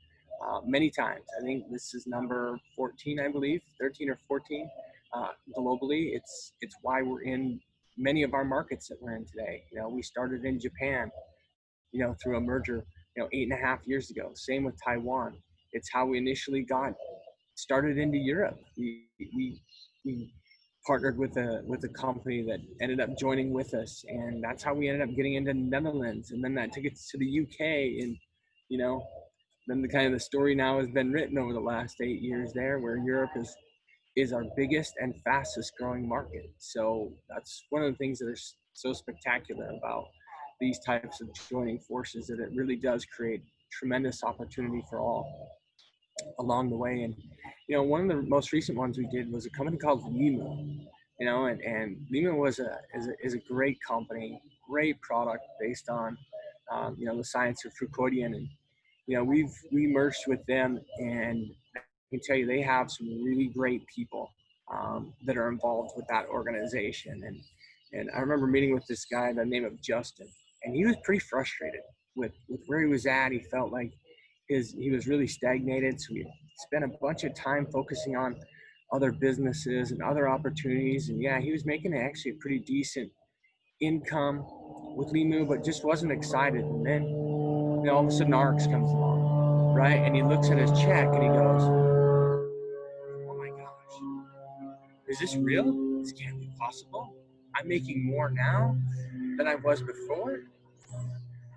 many times. I think this is number 14, I believe, 13 or 14 globally. It's why we're in many of our markets that we're in today. You know, we started in Japan, you know, through a merger, you know, 8.5 years ago. Same with Taiwan. It's how we initially got started into Europe. We partnered with a company that ended up joining with us, and that's how we ended up getting into Netherlands, and then that took us to the UK. And, you know, then the kind of the story now has been written over the last 8 years there, where Europe is our biggest and fastest growing market. So that's one of the things that are so spectacular about these types of joining forces, that it really does create tremendous opportunity for all along the way. And, you know, one of the most recent ones we did was a company called Limu, you know, and Limu is a great company, great product based on, you know, the science of fructoidein. And, you know, we merged with them, and I can tell you they have some really great people that are involved with that organization. And I remember meeting with this guy by the name of Justin, and he was pretty frustrated with where he was at. He felt like he was really stagnated. So we spent a bunch of time focusing on other businesses and other opportunities. And yeah, he was making actually a pretty decent income with Limu, but just wasn't excited. And then, you know, all of a sudden ARRIX comes along, right? And he looks at his check and he goes, "Oh my gosh, is this real? This can't be possible. I'm making more now than I was before."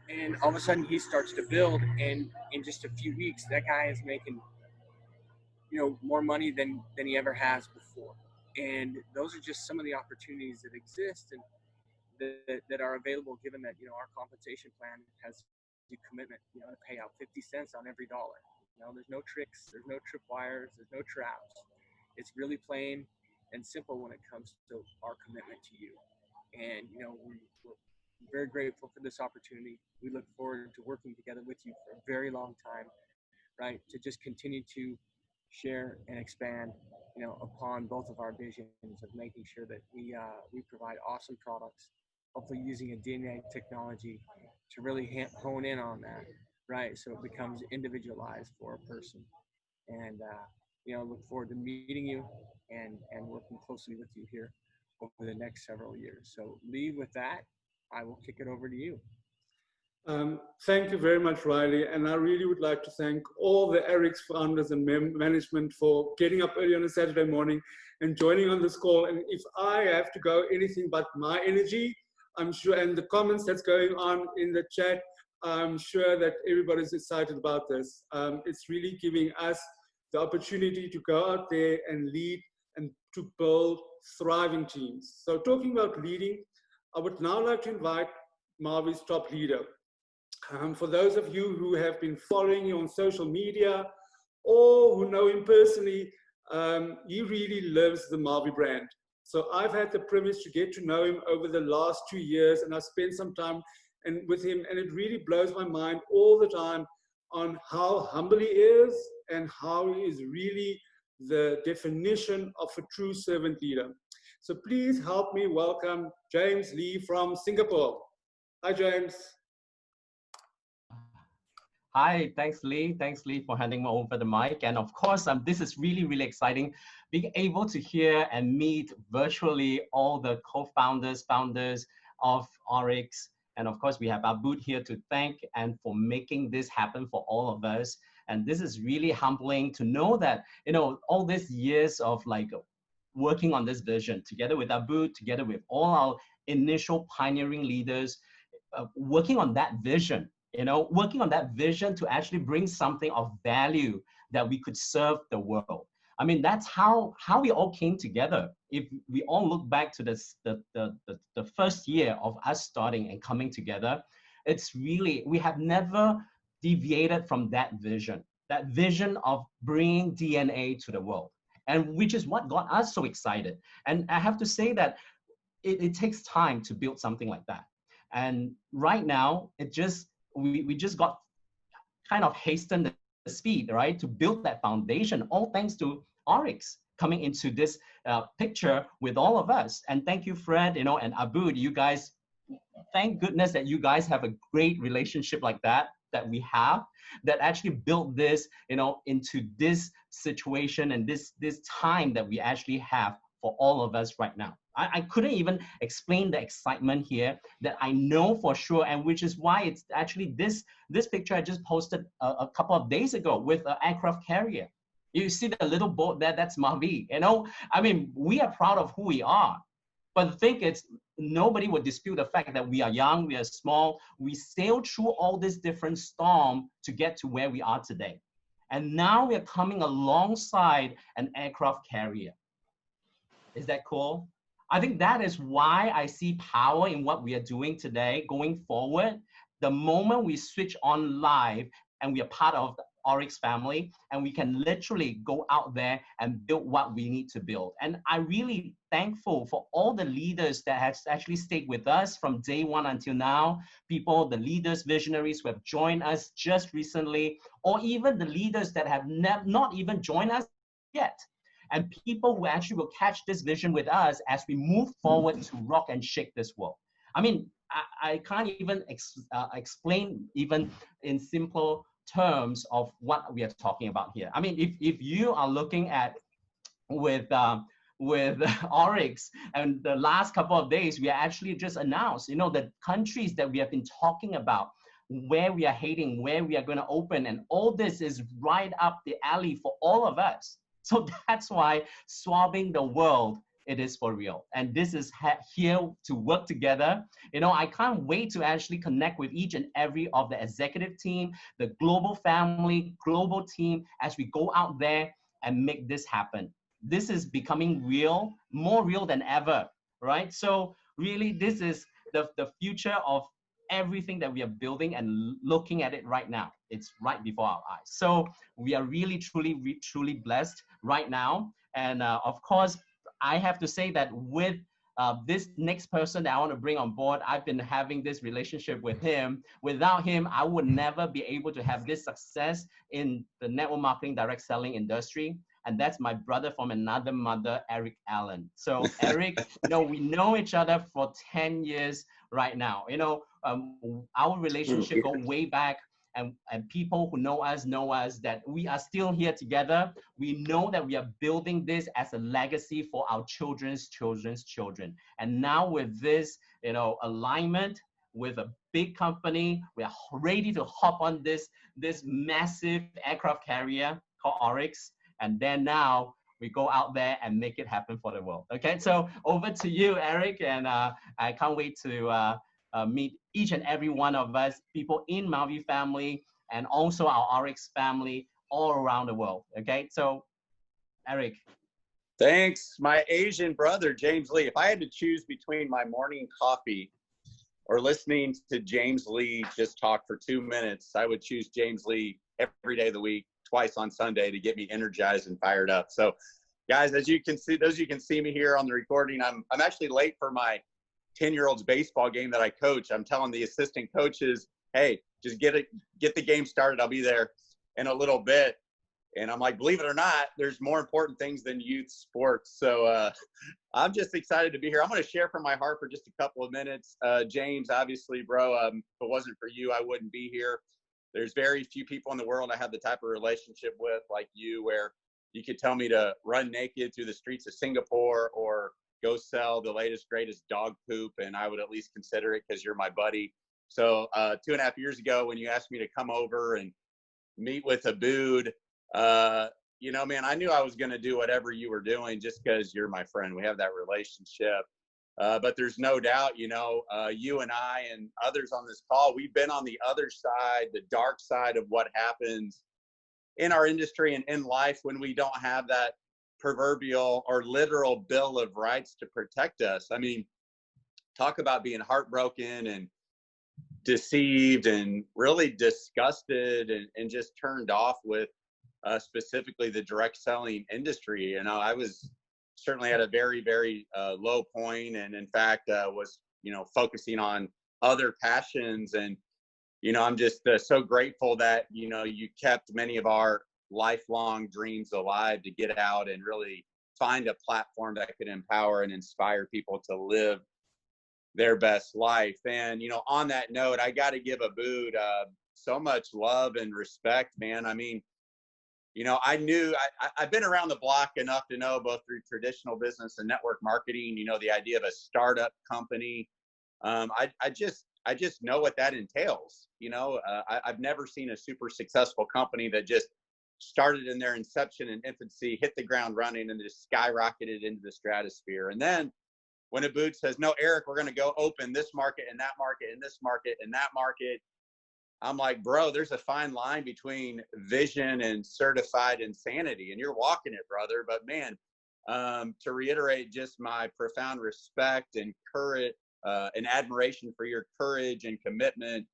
And all of a sudden he starts to build, and in just a few weeks, that guy is making, you know, more money than he ever has before. And those are just some of the opportunities that exist, and that are available, given that, you know, our compensation plan has the commitment, you know, to pay out 50 cents on every dollar. You know, there's no tricks, there's no tripwires, there's no traps. It's really plain and simple when it comes to our commitment to you. And, you know, we're very grateful for this opportunity. We look forward to working together with you for a very long time, right? To just continue to share and expand, you know, upon both of our visions of making sure that we provide awesome products, hopefully using a DNA technology to really hone in on that, right? So it becomes individualized for a person. And, you know, look forward to meeting you and working closely with you here over the next several years. So Lee, with that, I will kick it over to you. Thank you very much, Reily. And I really would like to thank all the ARRIX founders and management for getting up early on a Saturday morning and joining on this call. And if I have to go anything but my energy, I'm sure, and the comments that's going on in the chat, I'm sure that everybody's excited about this. It's really giving us the opportunity to go out there and lead and to build thriving teams. So talking about leading, I would now like to invite MaVie's top leader. For those of you who have been following him on social media or who know him personally, he really lives the MaVie brand. So I've had the privilege to get to know him over the last 2 years, and I spent some time with him, and it really blows my mind all the time on how humble he is and how he is really the definition of a true servant leader. So please help me welcome James Lee from Singapore. Hi, James. Hi, thanks Lee. Thanks Lee for handing me over the mic. And of course, this is really, really exciting, being able to hear and meet virtually all the co-founders, founders of ARRIX. And of course, we have Abboud here to thank and for making this happen for all of us. And this is really humbling to know that, you know, all these years of like working on this vision together with Abboud, together with all our initial pioneering leaders, working on that vision, working on that vision to actually bring something of value that we could serve the world. I mean, that's how we all came together. If we all look back to the first year of us starting and coming together, it's really, we have never deviated from that vision of bringing DNA to the world, and which is what got us so excited. And I have to say that it takes time to build something like that. And right now, we just got kind of hastened the speed, right, to build that foundation, all thanks to ARRIX coming into this picture with all of us. And thank you, Fred, and Abboud, you guys, thank goodness that you guys have a great relationship like that we have, that actually built this, into this situation and this time that we actually have for all of us right now. I couldn't even explain the excitement here that I know for sure, and which is why it's actually this picture I just posted a couple of days ago with an aircraft carrier. You see the little boat there, that's MaVie. I mean, we are proud of who we are. But the thing is, nobody would dispute the fact that we are young, we are small, we sailed through all this different storm to get to where we are today. And now we are coming alongside an aircraft carrier. Is that cool? I think that is why I see power in what we are doing today going forward. The moment we switch on live and we are part of the ARRIX family, and we can literally go out there and build what we need to build. And I'm really thankful for all the leaders that have actually stayed with us from day one until now. People, the leaders, visionaries who have joined us just recently, or even the leaders that have not even joined us yet. And people who actually will catch this vision with us as we move forward to rock and shake this world. I mean, I can't even explain even in simple terms of what we are talking about here. I mean, if you are looking at with ARRIX, and the last couple of days, we actually just announced, the countries that we have been talking about, where we are heading, where we are going to open, and all this is right up the alley for all of us. So that's why swabbing the world, it is for real. And this is here to work together. I can't wait to actually connect with each and every of the executive team, the global family, global team, as we go out there and make this happen. This is becoming real, more real than ever, right? So really, this is the future of everything that we are building and looking at it right now. It's right before our eyes. So we are really, truly blessed right now. And of course, I have to say that with this next person that I want to bring on board, I've been having this relationship with him. Without him, I would never be able to have this success in the network marketing direct selling industry. And that's my brother from another mother, Eric Allen. So Eric, we know each other for 10 years right now. Our relationship goes way back. And people who know us that we are still here together. We know that we are building this as a legacy for our children's children. And now with this, alignment with a big company, we are ready to hop on this massive aircraft carrier called ARRIX. And then now we go out there and make it happen for the world. Okay, so over to you, Eric. And I can't wait to meet each and every one of us, people in MaVie family, and also our ARRIX family all around the world. Okay, so Eric. Thanks, my Asian brother, James Lee. If I had to choose between my morning coffee or listening to James Lee just talk for 2 minutes, I would choose James Lee every day of the week, twice on Sunday, to get me energized and fired up. So guys, as you can see, those of you can see me here on the recording, I'm actually late for my 10-year-old's baseball game that I coach. I'm telling the assistant coaches, hey, just get the game started. I'll be there in a little bit. And I'm like, believe it or not, there's more important things than youth sports. So I'm just excited to be here. I'm going to share from my heart for just a couple of minutes. James, obviously, bro, if it wasn't for you, I wouldn't be here. There's very few people in the world I have the type of relationship with like you, where you could tell me to run naked through the streets of Singapore or go sell the latest, greatest dog poop, and I would at least consider it because you're my buddy. So 2.5 years ago, when you asked me to come over and meet with Abboud, man, I knew I was going to do whatever you were doing just because you're my friend. We have that relationship. But there's no doubt, you and I and others on this call, we've been on the other side, the dark side of what happens in our industry and in life when we don't have that proverbial or literal bill of rights to protect us. I mean, talk about being heartbroken and deceived and really disgusted and just turned off with specifically the direct selling industry. I was certainly at a very, very low point, and in fact was, focusing on other passions. And, I'm just so grateful that, you kept many of our lifelong dreams alive to get out and really find a platform that could empower and inspire people to live their best life. And, on that note, I got to give Abboud so much love and respect, man. I mean, I've been around the block enough to know, both through traditional business and network marketing, the idea of a startup company. I just know what that entails. I've never seen a super successful company that just started in their inception and infancy, hit the ground running, and just skyrocketed into the stratosphere. And then when Abboud says, no, Eric, we're going to go open this market and that market and this market and that market, I'm like, bro, there's a fine line between vision and certified insanity, and you're walking it, brother. But man, to reiterate just my profound respect and courage and admiration for your courage and commitment.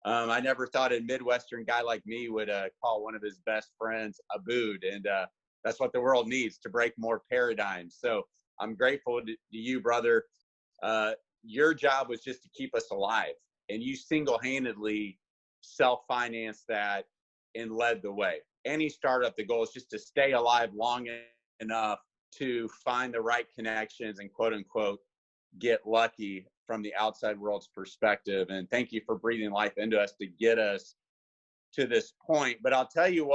I never thought a Midwestern guy like me would call one of his best friends Abboud, and that's what the world needs to break more paradigms. So I'm grateful to you, brother. Your job was just to keep us alive, and you single-handedly self-financed that and led the way. Any startup, the goal is just to stay alive long enough to find the right connections and quote unquote get lucky from the outside world's perspective. And thank you for breathing life into us to get us to this point. But I'll tell you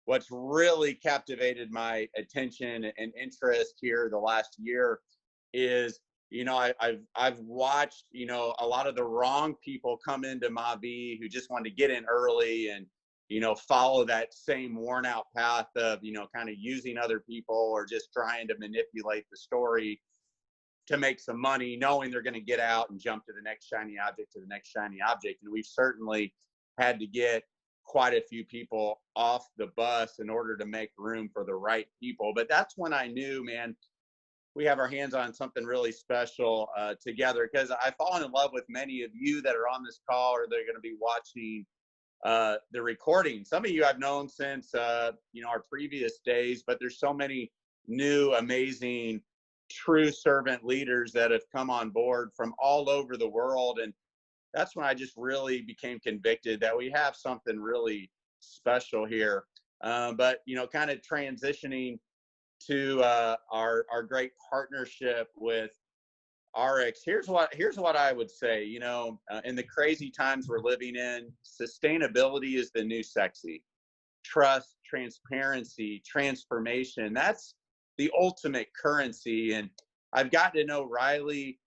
what's really captivated my attention and interest here the last year is, I've watched, a lot of the wrong people come into MaVie who just wanted to get in early and, follow that same worn out path of, kind of using other people or just trying to manipulate the story to make some money, knowing they're going to get out and jump to the next shiny object, And we've certainly had to get quite a few people off the bus in order to make room for the right people. But that's when I knew, man, we have our hands on something really special together, because I've fallen in love with many of you that are on this call or they're going to be watching the recording. Some of you I've known since, our previous days, but there's so many new, amazing, true servant leaders that have come on board from all over the world. And that's when I just really became convicted that we have something really special here. But, kind of transitioning to our great partnership with ARRIX. Here's what I would say. In the crazy times we're living in, sustainability is the new sexy. Trust, transparency, transformation. That's the ultimate currency. And I've gotten to know Reily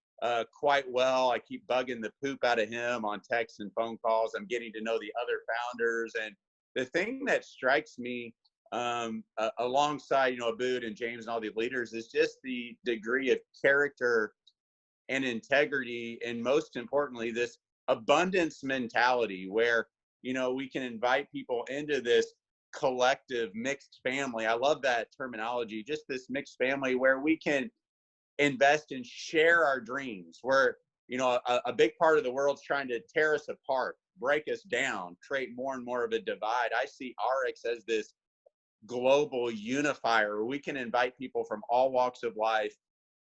quite well. I keep bugging the poop out of him on texts and phone calls. I'm getting to know the other founders. And the thing that strikes me alongside, Abboud and James and all the leaders is just the degree of character and integrity. And most importantly, this abundance mentality where, we can invite people into this collective mixed family. I love that terminology, just this mixed family where we can invest and share our dreams, where, a big part of the world's trying to tear us apart, break us down, create more and more of a divide. I see ARRIX as this global unifier where we can invite people from all walks of life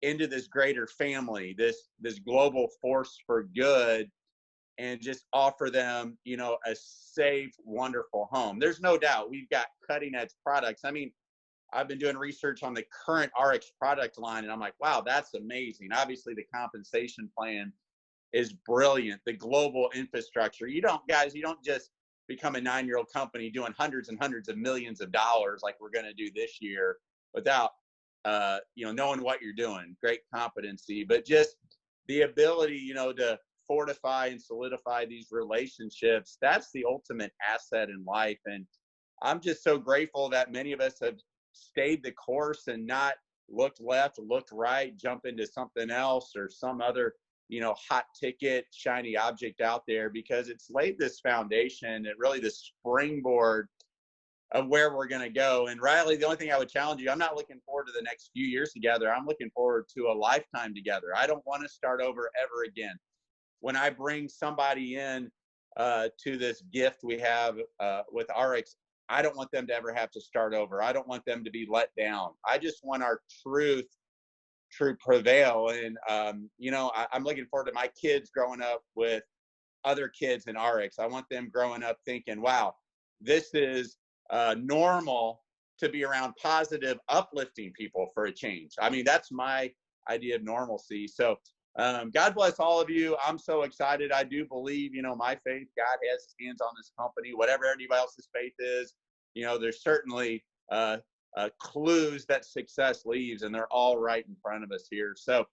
into this greater family, this global force for good, and just offer them, a safe, wonderful home. There's no doubt we've got cutting edge products. I mean, I've been doing research on the current ARRIX product line, and I'm like, wow, that's amazing. Obviously, the compensation plan is brilliant. The global infrastructure. You don't just become a 9-year-old company doing hundreds and hundreds of millions of dollars like we're going to do this year without, knowing what you're doing. Great competency, but just the ability, to fortify and solidify these relationships. That's the ultimate asset in life. And I'm just so grateful that many of us have stayed the course and not looked left, looked right, jump into something else or some other, you know, hot ticket, shiny object out there, because it's laid this foundation and really the springboard of where we're going to go. And Reily, the only thing I would challenge you, I'm not looking forward to the next few years together. I'm looking forward to a lifetime together. I don't want to start over ever again. When I bring somebody in to this gift we have with ARRIX, I don't want them to ever have to start over. I don't want them to be let down. I just want our truth to prevail. And, you know, I'm looking forward to my kids growing up with other kids in ARRIX. I want them growing up thinking, wow, this is normal to be around positive, uplifting people for a change. I mean, that's my idea of normalcy. So God bless all of you. I'm so excited. I do believe, you know, my faith, God has his hands on this company, whatever anybody else's faith is. You know, there's certainly clues that success leaves, and they're all right in front of us here. So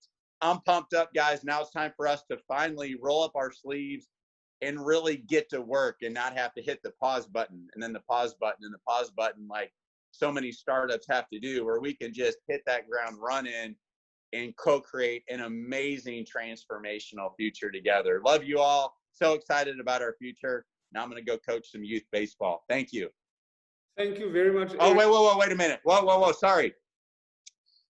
I'm pumped up, guys. Now it's time for us to finally roll up our sleeves and really get to work and not have to hit the pause button and then the pause button and the pause button like so many startups have to do, where we can just hit that ground running and co-create an amazing transformational future together. Love you all. So excited about our future. Now I'm going to go coach some youth baseball. Thank you. Thank you very much. Oh, wait a minute. Whoa. Sorry.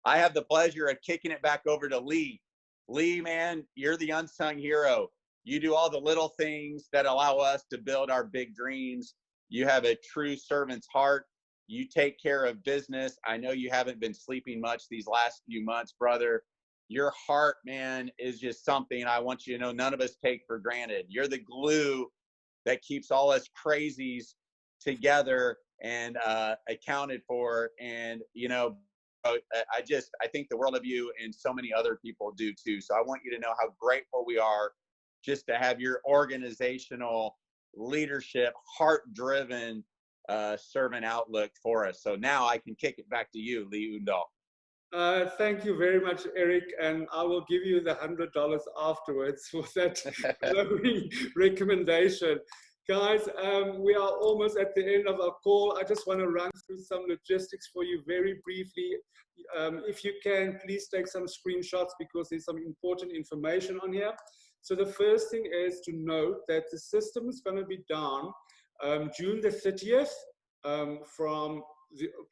I have the pleasure of kicking it back over to Lee. Lee, man, you're the unsung hero. You do all the little things that allow us to build our big dreams. You have a true servant's heart. You take care of business. I know you haven't been sleeping much these last few months, brother. Your heart, man, is just something I want you to know none of us take for granted. You're the glue that keeps all us crazies together and accounted for. And, you know, I think the world of you, and so many other people do too. So I want you to know how grateful we are just to have your organizational leadership, heart-driven servant outlook for us. So now I can kick it back to you, Lee Undal. Thank you very much, Eric, and I will give you the $100 afterwards for that glowing recommendation. Guys, we are almost at the end of our call. I just want to run through some logistics for you very briefly. If you can, please take some screenshots because there's some important information on here. So the first thing is to note that the system is going to be down June the 30th from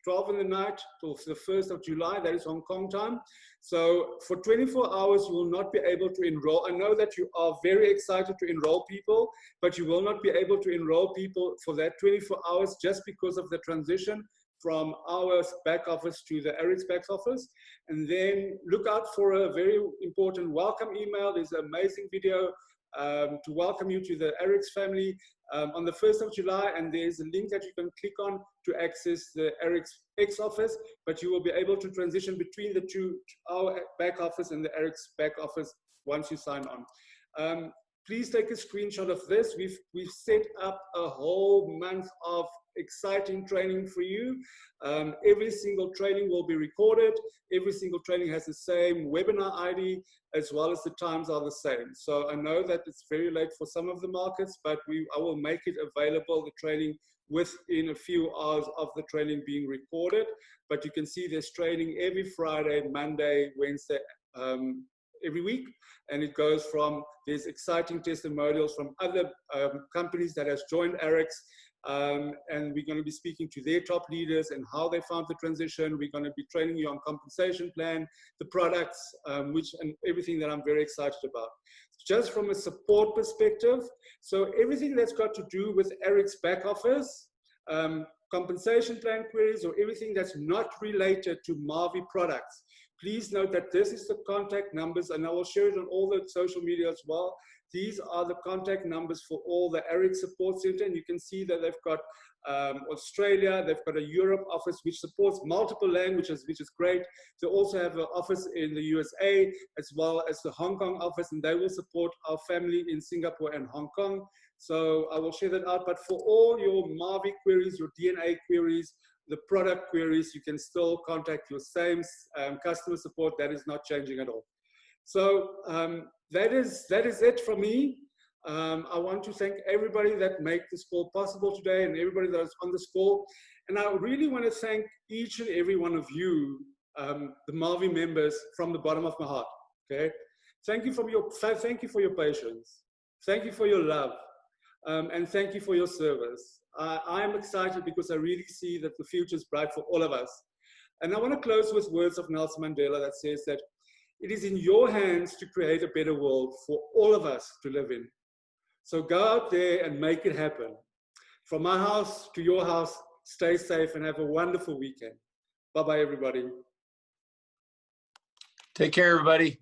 12 in the night till the 1st of July, that is Hong Kong time. So for 24 hours, you will not be able to enroll. I know that you are very excited to enroll people, but you will not be able to enroll people for that 24 hours just because of the transition from our back office to the ARRIX back office. And then look out for a very important welcome email. There's an amazing video to welcome you to the ARRIX family on the 1st of July, and there's a link that you can click on to access the ARRIX office, but you will be able to transition between the two, our back office and the ARRIX back office once you sign on. Please take a screenshot of this. We've set up a whole month of exciting training for you. Every single training will be recorded. Every single training has the same webinar ID, as well as the times are the same. So I know that it's very late for some of the markets, but I will make it available, the training, within a few hours of the training being recorded. But you can see there's training every Friday, Monday, Wednesday, every week. And it goes from, there's exciting testimonials from other companies that has joined ARRIX. And we're going to be speaking to their top leaders and how they found the transition. We're going to be training you on compensation plan, the products, and everything that I'm very excited about. Just from a support perspective, so everything that's got to do with ARRIX back office, compensation plan queries, or everything that's not related to MaVie products, please note that this is the contact numbers, and I will share it on all the social media as well. These are the contact numbers for all the ARRIX support center, and you can see that they've got Australia, they've got a Europe office which supports multiple languages, which is great. They also have an office in the USA as well as the Hong Kong office, and they will support our family in Singapore and Hong Kong. So I will share that out. But for all your MaVie queries, your DNA queries, the product queries, you can still contact your same customer support. That is not changing at all. So that is it from me. I want to thank everybody that made this call possible today and everybody that is on this call. And I really want to thank each and every one of you the MaVie members from the bottom of my heart. Okay, thank you for your patience, thank you for your love, and thank you for your service. I am excited because I really see that the future is bright for all of us. And I want to close with words of Nelson Mandela that says that it is in your hands to create a better world for all of us to live in. So go out there and make it happen. From my house to your house, stay safe and have a wonderful weekend. Bye-bye, everybody. Take care, everybody.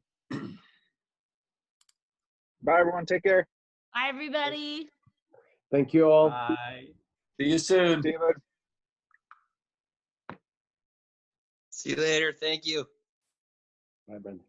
Bye, everyone. Take care. Bye, everybody. Thank you all. Bye. See you soon. See you, bud. See you later. Thank you. Bye, Brenda.